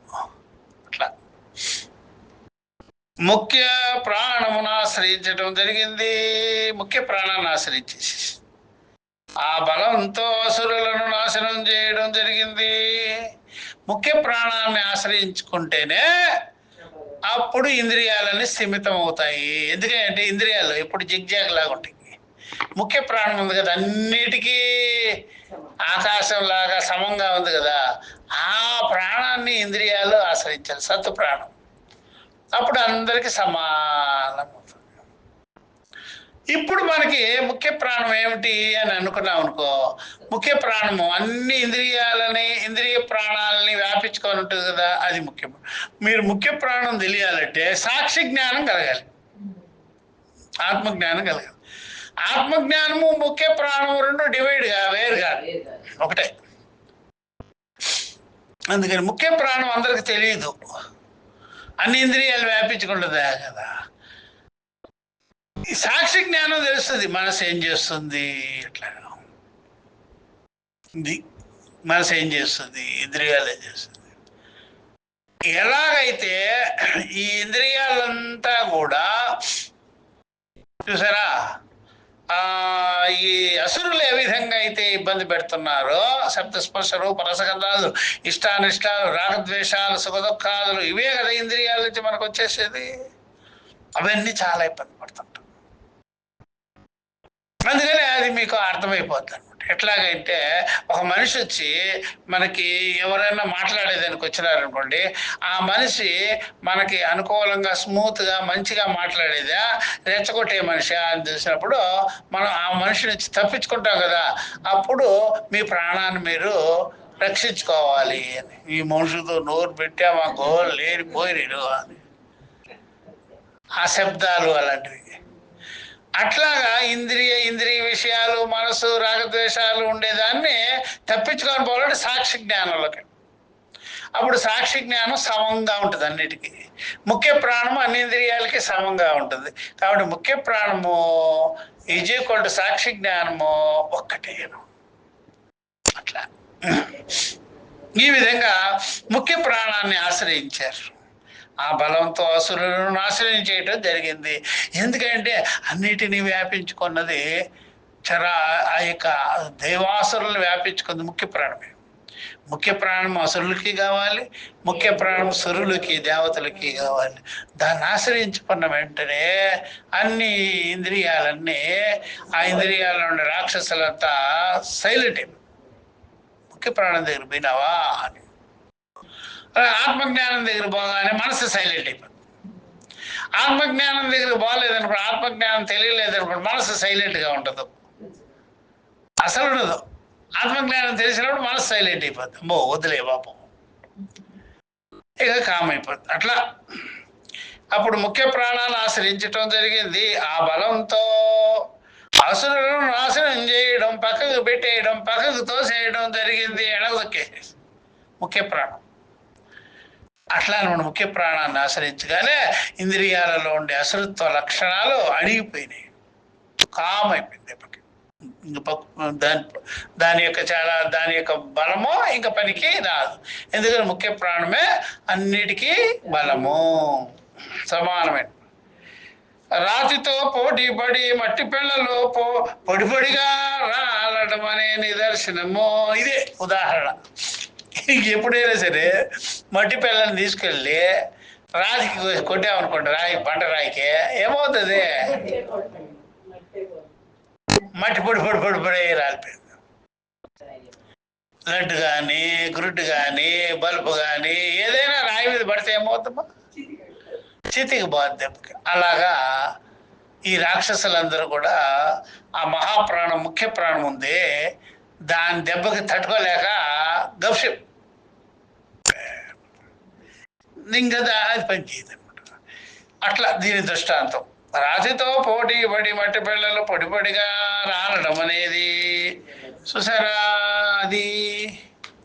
అట్లా ముఖ్య ప్రాణమును ఆశ్రయించడం జరిగింది. ముఖ్య ప్రాణాన్ని ఆశ్రయించేసి ఆ బలంతో అసురులను నాశనం చేయడం జరిగింది. ముఖ్య ప్రాణాన్ని ఆశ్రయించుకుంటేనే అప్పుడు ఇంద్రియాలన్నీ స్థిమితం అవుతాయి. ఎందుకంటే ఇంద్రియాలు ఎప్పుడు జిగ్జాగ్ లాగా ఉంటాయి. ముఖ్య ప్రాణం ఉంది కదా, అన్నిటికీ ఆకాశం లాగా సమంగా ఉంది కదా, ఆ ప్రాణాన్ని ఇంద్రియాలు ఆశ్రయించాలి, సత్తు ప్రాణం. అప్పుడు అందరికీ సమానం అవుతుంది. ఇప్పుడు మనకి ముఖ్య ప్రాణం ఏమిటి అని అనుకున్నాం అనుకో, ముఖ్య ప్రాణము అన్ని ఇంద్రియ ప్రాణాలని వ్యాపించుకొని ఉంటుంది కదా, అది ముఖ్యం. మీరు ముఖ్య ప్రాణం తెలియాలంటే సాక్షి జ్ఞానం కలగాలి, ఆత్మజ్ఞానం కలగాలి. ఆత్మజ్ఞానము ముఖ్య ప్రాణము రెండు డివైడ్గా వేరుగా ఒకటే. అందుకని ముఖ్య ప్రాణం అందరికి తెలియదు, అన్ని ఇంద్రియాలు వ్యాపించుకుంటుందా కదా. ఈ సాక్షి జ్ఞానం తెలుస్తుంది, మనసు ఏం చేస్తుంది, ఎట్లా మనసు ఏం చేస్తుంది, ఇంద్రియాలు ఏం చేస్తుంది. ఎలాగైతే ఈ ఇంద్రియాలంతా కూడా చూసారా, ఈ అసురులు ఏ విధంగా అయితే ఇబ్బంది పెడుతున్నారో, శబ్దస్పర్శ రూప రసగంధాలు, ఇష్టానిష్టాలు, రాగద్వేషాలు, సుఖదుఖాలు, ఇవే కదా ఇంద్రియాల నుంచి మనకు వచ్చేసేది. అవన్నీ చాలా ఇబ్బంది పడుతుంటాం. అందుకని అది మీకు అర్థమైపోద్ది అనమాట. ఎట్లాగంటే ఒక మనిషి వచ్చి మనకి ఎవరైనా మాట్లాడేదానికి వచ్చినారనుకోండి, ఆ మనిషి మనకి అనుకూలంగా స్మూత్గా మంచిగా మాట్లాడేదా, రెచ్చగొట్టే మనిషి అని తెలిసినప్పుడు మనం ఆ మనిషిని వచ్చి తప్పించుకుంటాం కదా. అప్పుడు మీ ప్రాణాన్ని మీరు రక్షించుకోవాలి అని, ఈ మనుషులతో నోరు పెట్టామా గోలు లేనిపోయినాడు అని, ఆ శబ్దాలు అలాంటివి. అట్లాగా ఇంద్రియ విషయాలు, మనసు, రాగద్వేషాలు ఉండేదాన్ని తప్పించుకొని పోవాలంటే సాక్షి జ్ఞానంలోకి. అప్పుడు సాక్షి జ్ఞానం సమంగా ఉంటుంది అన్నిటికీ. ముఖ్య ప్రాణము అన్ని ఇంద్రియాలకి సమంగా ఉంటుంది. కాబట్టి ముఖ్య ప్రాణము ఈజ్ సాక్షి జ్ఞానము ఒక్కటేను. అట్లా ఈ విధంగా ముఖ్య ప్రాణాన్ని ఆశ్రయించారు. ఆ బలంతో అసురులను నాశనం చేయడం జరిగింది. ఎందుకంటే అన్నిటినీ వ్యాపించుకున్నది ఆ యొక్క దైవాసురులను వ్యాపించుకుంది ముఖ్య ప్రాణమే. ముఖ్య ప్రాణం అసురులకి కావాలి, ముఖ్య ప్రాణం సురులకి దేవతలకి కావాలి. దాన్ని ఆశ్రయించుకున్న వెంటనే అన్ని ఇంద్రియాలన్నీ, ఆ ఇంద్రియాల నుండి రాక్షసులంతా సైలెంట్ అయిపోయి ముఖ్య ప్రాణం దగ్గర పోయినావా అని. ఆత్మజ్ఞానం దగ్గర పోగానే మనసు సైలెంట్ అయిపోతుంది. ఆత్మజ్ఞానం దగ్గర పోలేదనుకోండి, ఆత్మజ్ఞానం తెలియలేదనుకోండి, మనసు సైలెంట్గా ఉండదు, అసలు ఉండదు. ఆత్మజ్ఞానం తెలిసినప్పుడు మనసు సైలెంట్ అయిపోతుంది. వదిలే పాపం, ఇక కామ్ అయిపోతుంది. అట్లా అప్పుడు ముఖ్య ప్రాణాలను ఆశ్రయించటం జరిగింది. ఆ బలంతో అసురులను నాశనం చేయడం, పక్కకు పెట్టేయడం, పక్కకు తోసేయడం జరిగింది. ఎడదొక్కేసేసి ముఖ్య ప్రాణం. అట్లా మనం ముఖ్య ప్రాణాన్ని ఆశ్రయించగానే ఇంద్రియాలలో ఉండే అసురత్వ లక్షణాలు అడిగిపోయినాయి, కామైపోయింది. దాని యొక్క బలము ఇంకా పనికి రాదు. ఎందుకంటే ముఖ్య ప్రాణమే అన్నిటికీ బలము, సమానమైన. రాతితో పోటీ పడి మట్టి పిల్లలు పొడిపొడిగా రాలడం అనే నిదర్శనము ఇదే ఉదాహరణ. ఎప్పుడైనా సరే మట్టి పిల్లల్ని తీసుకెళ్ళి రాతికి కొట్టామనుకోండి, పంట రాయికి ఏమవుతుంది? మట్టి పొడి పొడి పొడి పొడి రాలిపోయింది. లడ్డు కానీ, గురుడ్డు కానీ, బల్బు కానీ ఏదైనా రాయి మీద పడితే ఏమవుతుందో చితికి బాధ దెబ్బకి. అలాగా ఈ రాక్షసులందరూ కూడా ఆ మహాప్రాణం, ముఖ్య ప్రాణం ఉంది, దాని దెబ్బకి తట్టుకోలేక గప్షిప్ ఇంకా అది పనిచేయదు అనమాట. అట్లా దీని దృష్టాంతం. రాతితో పోటీ పడి మట్టి పిల్లలు పొడి పొడిగా రాలడం అనేది చూసారా, అది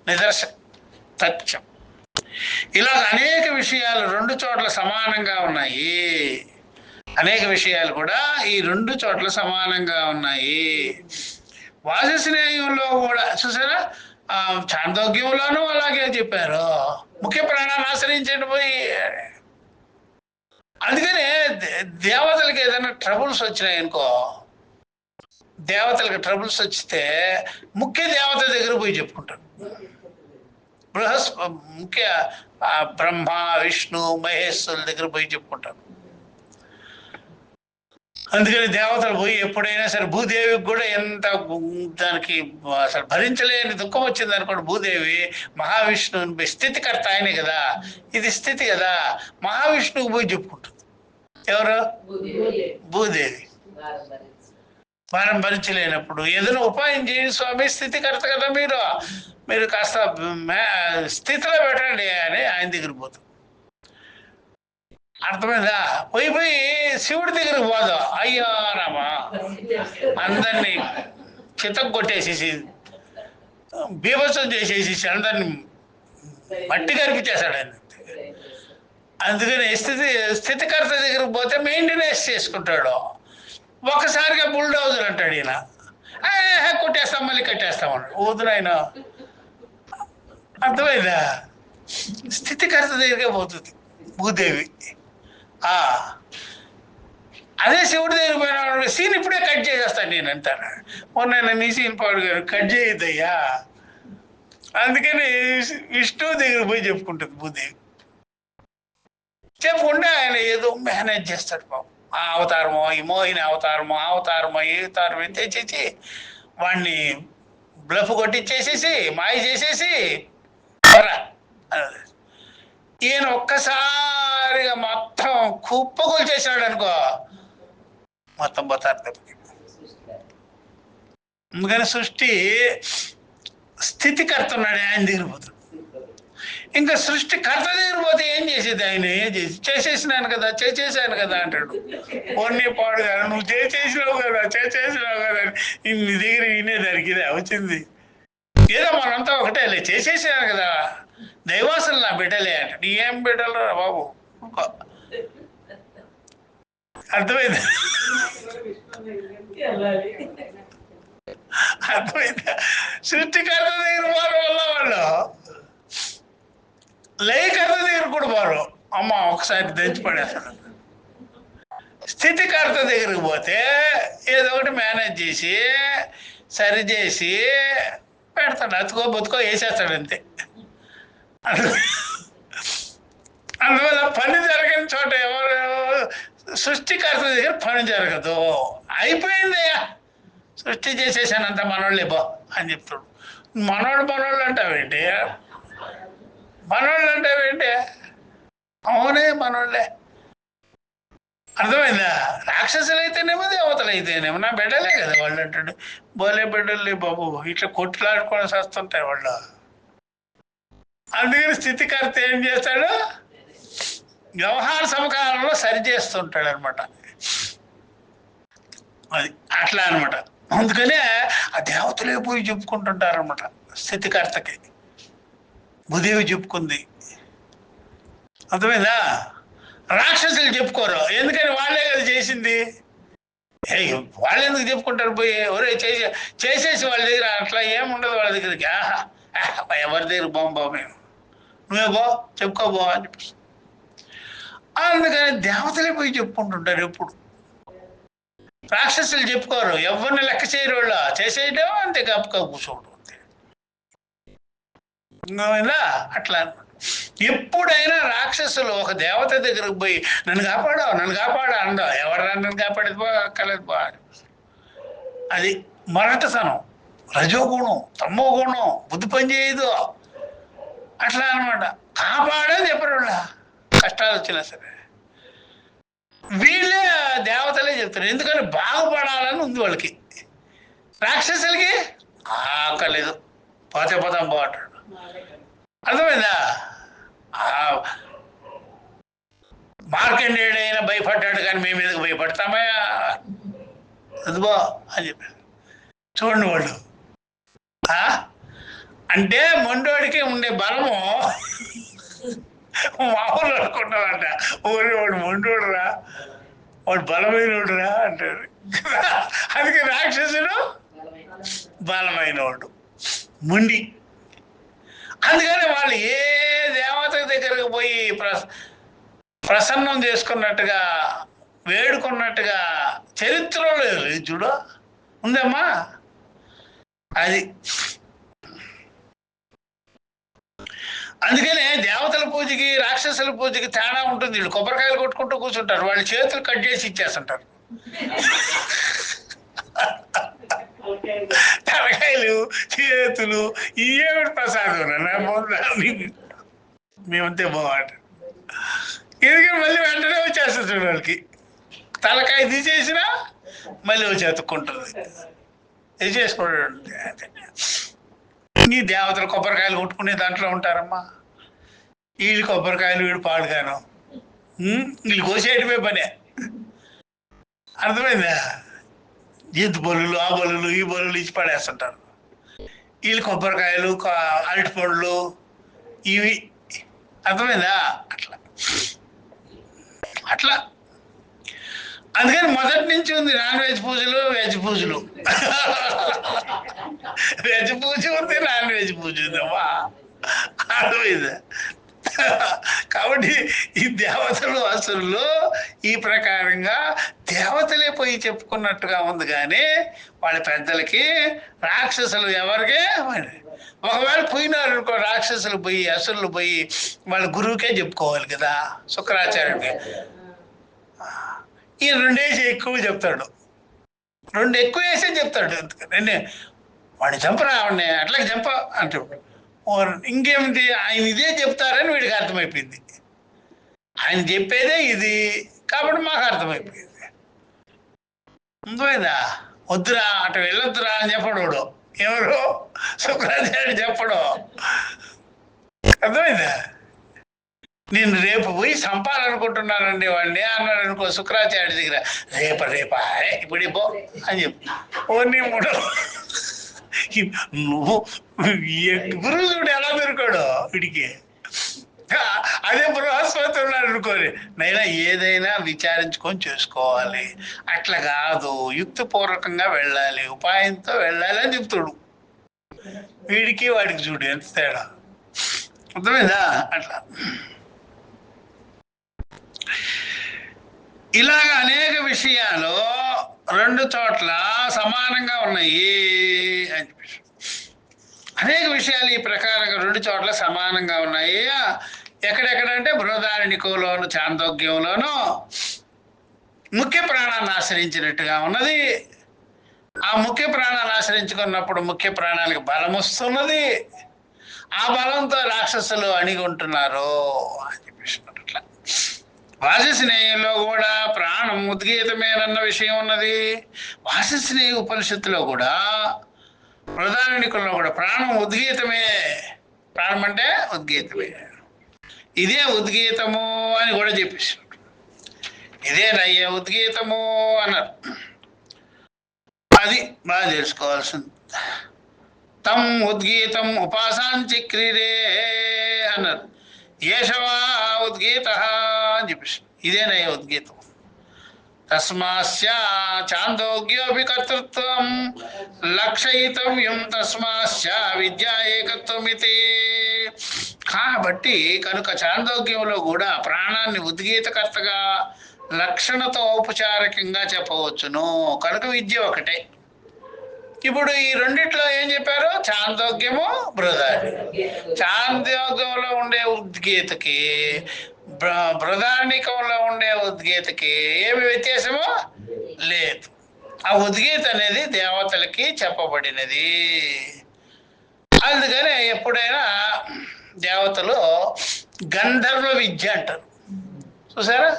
నిదర్శనం, తథ్యం. ఇలా అనేక విషయాలు రెండు చోట్ల సమానంగా ఉన్నాయి. అనేక విషయాలు కూడా ఈ రెండు చోట్ల సమానంగా ఉన్నాయి. వాజస్నేయంలో కూడా చూసారా, చాందోగ్యంలోనూ అలాగే చెప్పారు, ముఖ్య ప్రాణాన్ని ఆశ్రయించండి పోయి. అందుకనే దేవతలకి ఏదైనా ట్రబుల్స్ వచ్చినాయి అనుకో, దేవతలకు ట్రబుల్స్ వచ్చితే ముఖ్య దేవత దగ్గర పోయి చెప్పుకుంటారు. ముఖ్య బ్రహ్మ, విష్ణు, మహేశ్వరుల దగ్గర పోయి చెప్పుకుంటారు. అందుకని దేవతలు పోయి ఎప్పుడైనా సరే, భూదేవికి కూడా ఎంత దానికి అసలు భరించలేని దుఃఖం వచ్చింది అనుకోండి, భూదేవి మహావిష్ణువుని స్థితికర్త ఆయనే కదా, ఇది స్థితి కదా, మహావిష్ణువుకి పోయి చెప్పుకుంటుంది. ఎవరు? భూదేవి. భారం భరించలేనప్పుడు ఏదైనా ఉపాయం చేయండి స్వామి, స్థితికర్త కదా మీరు కాస్త స్థితిలో పెట్టండి అని ఆయన దగ్గరికి పోతాం. అర్థమైందా? పోయి శివుడి దగ్గరికి పోదాం. అయ్యో రామా, అందరినీ చిత్తం కొట్టేసేసి బీభత్సం చేసేసి అందరినీ మట్టి కనిపించేశాడు ఆయన. అందుకని స్థితికర్త దగ్గరికి పోతే మెయింటెనెన్స్ చేసుకుంటాడు. ఒక్కసారిగా బుల్డోజర్ అంటాడు ఈయన, కొట్టేస్తాం మళ్ళీ కట్టేస్తామన్నాడు. వదునైన అర్థమైందా? స్థితికర్త దగ్గరికే పోతుంది భూదేవి. అదే శివుడి దగ్గర పోయిన సీన్ ఇప్పుడే కట్ చేసేస్తాను నేను అంటాను. మొన్న నీ సీన్ పాడు గారు కట్ చేయొద్దయ్యా. అందుకని విష్ణువు దగ్గర పోయి చెప్పుకుంటుంది భూదేవి. చెప్పుకుంటే ఆయన ఏదో మేనేజ్ చేస్తాడు పాపం. ఆ అవతారమో, ఈ మోహిని అవతారమో, ఏ అవతారమో తెచ్చేసి వాడిని బ్లఫ్ కొట్టించేసేసి మాయ చేసేసి ఈయన ఒక్కసారిగా మొత్తం కుప్పగోలు చేసినాడు అనుకో, మొత్తం పోతారు దెబ్బకి. అందుకని సృష్టి స్థితికర్త ఉన్నాడు, ఆయన దిగిపోతాడు. ఇంకా సృష్టికర్త దగ్గర పోతే ఏం చేసేది? ఆయన ఏం చేసేసాను కదా అంటాడు. ఓన్లీ పాడు కదా, నువ్వు చేసేసినావు కదా నీ దగ్గర వినేదానికి ఇదే వచ్చింది. ఏదో మనంతా ఒకటే చేసేసాను కదా, దైవాసులు నా బిడ్డలే అంటే నీ ఏం బిడ్డలు రా బాబు, అర్థమైందా? అర్థమైందా? సృష్టికర్త దగ్గర పోరు వల్ల వాళ్ళు లయకర్త దగ్గర కూడా పోరు. అమ్మ ఒకసారి దంచి పడేస్తాడు. స్థితికర్త దగ్గరికి పోతే ఏదో ఒకటి మేనేజ్ చేసి సరి చేసి పెడతాడు, అతుకో బతుకో వేసేస్తాడు అంతే. అందువల్ల పని జరగని చోట ఎవరు సృష్టికర్త దగ్గర పని జరగదు. అయిపోయిందయ్యా, సృష్టి చేసేసానంత మనోళ్ళే బా అని చెప్తాడు. మనోళ్ళు అంటావేంటి, అవునే మనోళ్ళే. అర్థమైందా? రాక్షసులు అయితేనేమో దేవతలు అయితేనేమో నా బిడ్డలే కదా వాళ్ళు అంటాడు. బోలే బిడ్డలే బాబు, ఇట్లా కొట్లాడుకొని వస్తుంటాయి వాళ్ళు. అందుకని స్థితికర్త ఏం చేస్తాడు, వ్యవహార సమకాలంలో సరి చేస్తుంటాడు అనమాట. అది అట్లా అనమాట. అందుకనే ఆ దేవతలే పోయి చెప్పుకుంటుంటారనమాట. స్థితికర్తకి భూదేవి చెప్పుకుంది, అర్థమైందా? రాక్షసులు చెప్పుకోరు, ఎందుకని వాళ్ళే కదా చేసింది. వాళ్ళు ఎందుకు చెప్పుకుంటారు పోయి, ఒరే చేసేసి వాళ్ళ దగ్గర అట్లా ఏముండదు వాళ్ళ దగ్గరికి. ఎవరి దగ్గర బాబు మేము, నువ్వే బా చెప్పుకోబో అని చెప్పి. అందుకని దేవతలే పోయి చెప్పుకుంటుంటారు ఎప్పుడు. రాక్షసులు చెప్పుకోరు, ఎవరిని లెక్క చేయరు. వాళ్ళు చేసేయడం అంతే, గప్పగా కూర్చోవడం అంతే. అట్లా ఎప్పుడైనా రాక్షసులు ఒక దేవత దగ్గరకు పోయి నన్ను కాపాడా అందా, ఎవరు నన్ను కాపాడేది బా అక్కలేదు బా. అది మరటతనం, రజోగుణం, తమ్మో గుణం, బుద్ధి పని చేయదు. అట్లా అనమాట. కాపాడని చెప్పరు వాళ్ళ, కష్టాలు వచ్చినా సరే వీళ్ళే దేవతలే చెప్తారు. ఎందుకని బాగుపడాలని ఉంది వాళ్ళకి. రాక్షసులకి ఆకలేదు, పోతే పోతాం బాగుంటాడు. అర్థమైందా? మార్కండేయుడైనా భయపడ్డాడు, కానీ మేము ఎందుకు భయపడతామా అదిబో అని చెప్పారు. చూడండి వాళ్ళు అంటే మొండోడికి ఉండే బలము మామూలు అనుకుంటామంట. వాడు మొండోడురా, వాడు బలమైనోడురా అంటారు. అందుకే రాక్షసుడు బలమైనవాడు, ముండి. అందుకని వాళ్ళు ఏ దేవత దగ్గరకు పోయి ప్రసన్నం చేసుకున్నట్టుగా వేడుకున్నట్టుగా చరిత్రలో లేదు చూడు, ఉందమ్మా. అది అందుకనే దేవతల పూజకి రాక్షసుల పూజకి తేడా ఉంటుంది. వీళ్ళు కొబ్బరికాయలు కొట్టుకుంటూ కూర్చుంటారు, వాళ్ళ చేతులు కట్ చేసి ఇచ్చేస్తుంటారు. తలకాయలు చేతులు ఇవేమిటి ప్రసాదం మేమంతే బాగుంటాం. ఎందుకంటే మళ్ళీ వెంటనే వచ్చేస్తుంది చూడు, వాళ్ళకి తలకాయ తీసేసినా మళ్ళీ వచ్చి ఎత్తుక్కుంటుంది. ఇది చేసుకోవడం. నీ దేవతలు కొబ్బరికాయలు కొట్టుకునే దాంట్లో ఉంటారమ్మా. వీళ్ళు కొబ్బరికాయలు, వీడు పాడుగాను, వీళ్ళు కోసేయటమే పనే. అర్థమైందా? ఎద్దు బలులు, ఆ బలులు, ఈ బలులు ఇచ్చి పడేస్తుంటారు. వీళ్ళు కొబ్బరికాయలు, అరటి పండ్లు ఇవి. అర్థమైందా? అట్లా అందుకని మొదటి నుంచి ఉంది నాన్ వెజ్ పూజలు, వెజ్ పూజలు. వెజ్ పూజ ఉంది, నాన్ వెజ్ పూజ ఉందమ్మా. అర్థమైందా? కాబట్టి ఈ దేవతలు అసలు ఈ ప్రకారంగా దేవతలే పోయి చెప్పుకున్నట్టుగా ఉంది. కానీ వాళ్ళ పెద్దలకి రాక్షసులు ఎవరికే, ఒకవేళ పోయినారు అనుకో రాక్షసులు పోయి, అసురులు పోయి వాళ్ళ గురువుకే చెప్పుకోవాలి కదా, శుక్రాచార్యుడికి. ఈ రెండేసి ఎక్కువ చెప్తాడు, రెండు ఎక్కువ వేసే చెప్తాడు. ఎందుకంటే వాడిని చంపరా, వాడిని అట్లాగే చంప అంటూ. ఇంకేమిటి, ఆయన ఇదే చెప్తారని వీడికి అర్థమైపోయింది. ఆయన చెప్పేదే ఇది కాబట్టి మాకు అర్థమైపోయింది. అర్థమైందా? వద్దురా అటు వెళ్ళొద్దురా అని చెప్పడు ఎవరు, శుక్రాచార్యుడు చెప్పడు. అర్థమైందా? నేను రేపు పోయి చంపాలనుకుంటున్నానండి వాడిని అన్నాడు అనుకో శుక్రాచార్యుడి దగ్గర, రేపా ఇప్పుడు పో అని చెప్పు. ఓ నీ మూడు నువ్వు గురువు చూడు ఎలా దొరికాడు వీడికి. అదే బృహస్పతి ఉన్నాడు అనుకోని, నైనా ఏదైనా విచారించుకొని చేసుకోవాలి, అట్లా కాదు యుక్తిపూర్వకంగా వెళ్ళాలి, ఉపాయంతో వెళ్ళాలి అని చెప్తాడు. వీడికి వాడికి చూడు ఎంత తేడా, అర్థమైందా? అట్లా ఇలాగ అనేక విషయాలు రెండు చోట్ల సమానంగా ఉన్నాయి అని చెప్పేసి, అనేక విషయాలు ఈ ప్రకారంగా రెండు చోట్ల సమానంగా ఉన్నాయి. ఎక్కడెక్కడంటే బృహదారణ్యకంలోను చాందోగ్యంలోను ముఖ్య ప్రాణాన్ని ఆశ్రయించినట్టుగా ఉన్నది. ఆ ముఖ్య ప్రాణాన్ని ఆశ్రయించుకున్నప్పుడు ముఖ్య ప్రాణానికి బలం వస్తున్నది. ఆ బలంతో రాక్షసులు అణిగి ఉంటున్నారు అని చెప్పేసి అట్లా. వాసిస్నేయంలో కూడా ప్రాణం ఉద్గీతమేనన్న విషయం ఉన్నది. వాసిస్నేయ ఉపనిషత్తులో కూడా బృహదారణ్యకంలో కూడా ప్రాణం ఉద్గీతమే. ప్రాణం అంటే ఉద్గీతమే, ఇదే ఉద్గీతము అని కూడా చెప్పేసి, ఇదే నయ్య ఉద్గీతము అన్నారు. అది బాగా తెలుసుకోవాల్సింది. తం ఉద్గీతం ఉపాసాంచక్రీరే అన్నారు. ఏషవా ఉద్గీత అని చెప్పేసి, ఇదే నయ్య ఉద్గీతం. తస్మాస్య చాందోగ్యోపి కర్తృత్వం లక్షయితవ్యం తస్మాస్య విద్యా ఏకత్వమితి. కాబట్టి కనుక చాందోగ్యంలో కూడా ప్రాణాన్ని ఉద్గీతకర్తగా లక్షణతో ఔపచారికంగా చెప్పవచ్చును. కనుక విద్య ఒకటే. ఇప్పుడు ఈ రెండిట్లో ఏం చెప్పారు? చాందోగ్యము, బృహదారణ్యకం. చాందోగ్యంలో ఉండే ఉద్గీతకి బృహదారణ్యకంలో ఉండే ఉద్గీతకి ఏమి వ్యత్యాసమో లేదు. ఆ ఉద్గీత అనేది దేవతలకి చెప్పబడినది. అందుకనే ఎప్పుడైనా దేవతలు గంధర్వ విద్య అంటారు. చూసారా?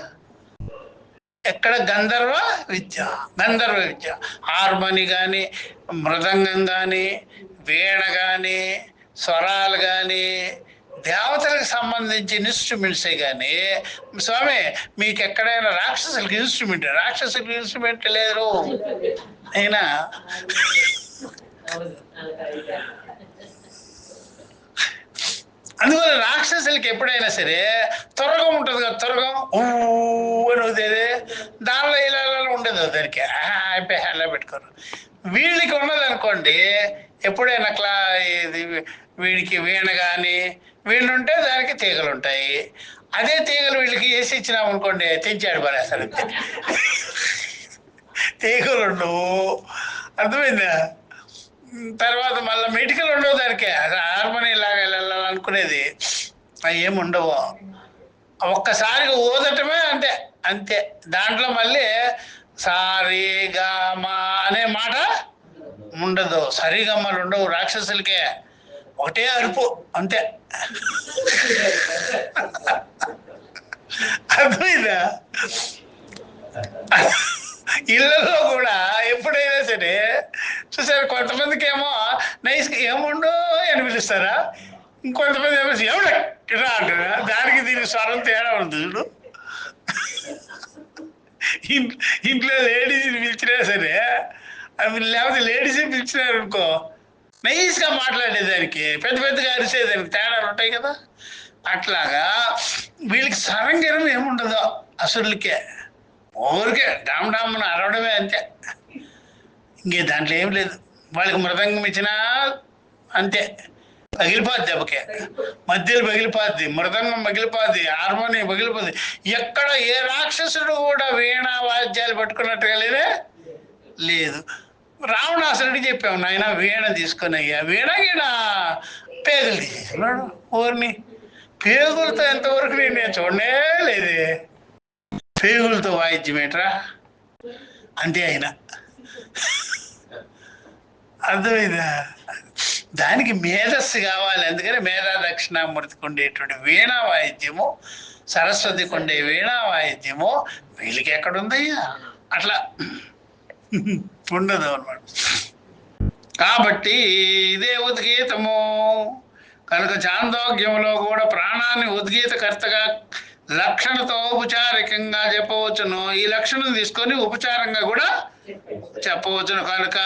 ఎక్కడ గంధర్వ విద్య, గంధర్వ విద్య. హార్మోని కానీ, మృదంగం కానీ, వీణ కానీ, స్వరాలు కానీ దేవతలకు సంబంధించిన ఇన్స్ట్రుమెంట్సే. కానీ స్వామి మీకు ఎక్కడైనా రాక్షసులకి ఇన్స్ట్రుమెంట్ లేరు అయినా. అందువల్ల రాక్షసులకి ఎప్పుడైనా సరే త్వరగా ఉంటుంది కదా, త్వరగా అని అవుతుంది. దానిలో ఇలా ఉండదు, దానికి అయిపోయి అలా పెట్టుకోరు. వీళ్ళకి ఉన్నదనుకోండి, ఎప్పుడైనా ఇది వీడికి వీణ కానీ, వీణ ఉంటే దానికి తీగలు ఉంటాయి. అదే తీగలు వీళ్ళకి వేసి ఇచ్చినాం అనుకోండి, తెంచాడు పడేస్తాడు. తీగలు ఉండవు, అర్థమైందా? తర్వాత మళ్ళీ మెడికల్ ఉండవు దానికి. హార్మోని లాగా వెళ్ళాలనుకునేది అవి ఏమి ఉండవు. ఒక్కసారిగా ఊదటమే అంతే అంతే. దాంట్లో మళ్ళీ సారీగమ అనే మాట ఉండదు, సరిగమ్మలు ఉండవు రాక్షసులకే. ఒకటే అరుపు అంతే. అర్థమైందా? ఇళ్ళల్లో కూడా ఎప్పుడైనా సరే చూసారు, కొంతమందికి ఏమో నైస్గా ఏముండు అని పిలుస్తారా, ఇంకొంతమంది ఏమో ఏమిడా అంటారా. దానికి దీనికి స్వరం తేడా ఉంది చూడు. ఇంట్లో లేడీస్ని పిలిచినా సరే, లేకపోతే లేడీస్ని పిలిచినారు అనుకో, నైస్గా మాట్లాడేదానికి పెద్ద పెద్దగా అరిసేదానికి తేడాలు ఉంటాయి కదా. అట్లాగా వీళ్ళకి సరంగిరం ఏముండదు అసురులకే. ఊరికే డామ్ డామ్ను అరవడమే అంతే, ఇంకే దాంట్లో ఏం లేదు. వాళ్ళకి మృదంగం ఇచ్చినా అంతే, పగిలిపోద్ది దెబ్బకే. మధ్యలో పగిలిపోద్ది, మృదంగం పగిలిపోద్ది, హార్మోనియం పగిలిపోద్ది. ఎక్కడ ఏ రాక్షసుడు కూడా వీణా వాద్యాలు పట్టుకున్నట్టుగా లేదు. రావణాసురుడికి చెప్పాము, నాయన వీణ తీసుకొని అయ్యా, వీణ పేగులు తీసేసుకున్నాడు. ఊరిని పేగులతో ఎంతవరకు నేను చూడనే లేదే, పేగులతో వాయిద్యం ఏంట్రా అంతే. ఆయన అర్థమైందా? దానికి మేధస్సు కావాలి. అందుకని మేధా దక్షిణామూర్తికి ఉండేటువంటి వీణా వాయిద్యము, సరస్వతికి ఉండే వీణా వాయిద్యము వీళ్ళకి ఎక్కడుందయ్యా, అట్లా ఉండదు అన్నమాట. కాబట్టి ఇదే ఉద్గీతము. కనుక చాందోగ్యంలో కూడా ప్రాణాన్ని ఉద్గీతకర్తగా లక్షణతో ఉపచారికంగా చెప్పవచ్చును. ఈ లక్షణం తీసుకొని ఉపచారంగా కూడా చెప్పవచ్చును. కనుక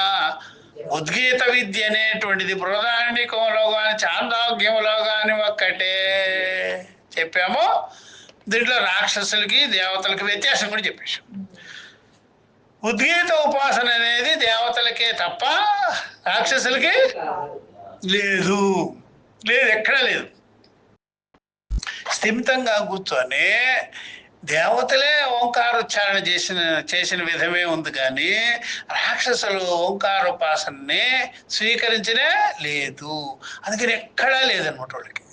ఉద్గీత విద్య అనేటువంటిది బృహదారణ్యకంలో కానీ చాందోగ్యంలో కానీ ఒక్కటే. చెప్పామో దీంట్లో రాక్షసులకి దేవతలకి వ్యత్యాసం కూడా చెప్పేశాం. ఉద్గీత ఉపాసన అనేది దేవతలకే తప్ప రాక్షసులకి లేదు, ఎక్కడా లేదు. స్థిమితంగా కూర్చొని దేవతలే ఓంకారోచ్చారణ చేసిన విధమే ఉంది, కానీ రాక్షసులు ఓంకారోపాసనని స్వీకరించనే లేదు. అందుకని ఎక్కడా లేదన్నమాట, వాళ్ళకి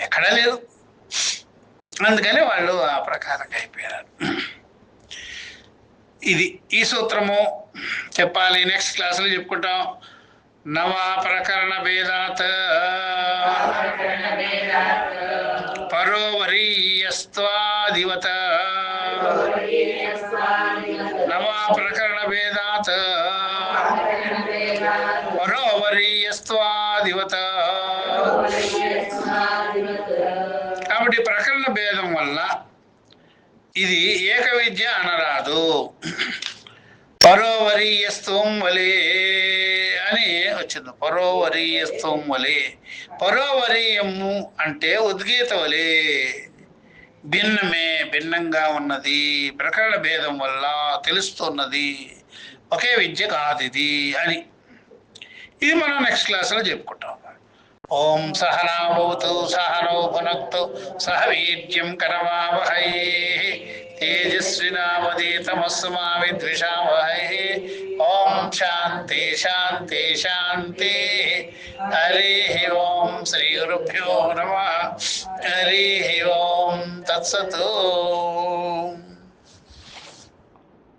ఎక్కడా లేదు. అందుకని వాళ్ళు ఆ ప్రకారంగా అయిపోయారు. ఇది ఈ సూత్రము చెప్పాలి. నెక్స్ట్ క్లాసులో చెప్పుకుంటాం. నవా ప్రకరణ భేదాత్ పరోవరీయస్త్వాదివత నవా ప్రకరణ భేదాత్ పరోవరీయస్త్వాదివత. కాబట్టి ప్రకరణ భేదం వల్ల ఇది ఏక విద్య అనరాదు. పరోవరీయస్త్వం వలే అని వచ్చింది. పరోవరీయస్త్వం వలే, పరోవరీయము అంటే ఉద్గీత వలే భిన్నమే, భిన్నంగా ఉన్నది, ప్రకరణ భేదం వల్ల తెలుస్తున్నది, ఒకే విద్య కాదు ఇది అని. ఇది మనం నెక్స్ట్ క్లాస్లో చెప్పుకుంటాం. ఓం సహనా భవతు సహనో భునక్తు సహ వీర్యం కరవావహై తేజస్వినావధీతమస్సు మా విద్విషావహై. ఓం శాంతి శాంతి శాంతి. హరి ఓం శ్రీ గురుభ్యో నమః. హరి ఓం తత్సతు.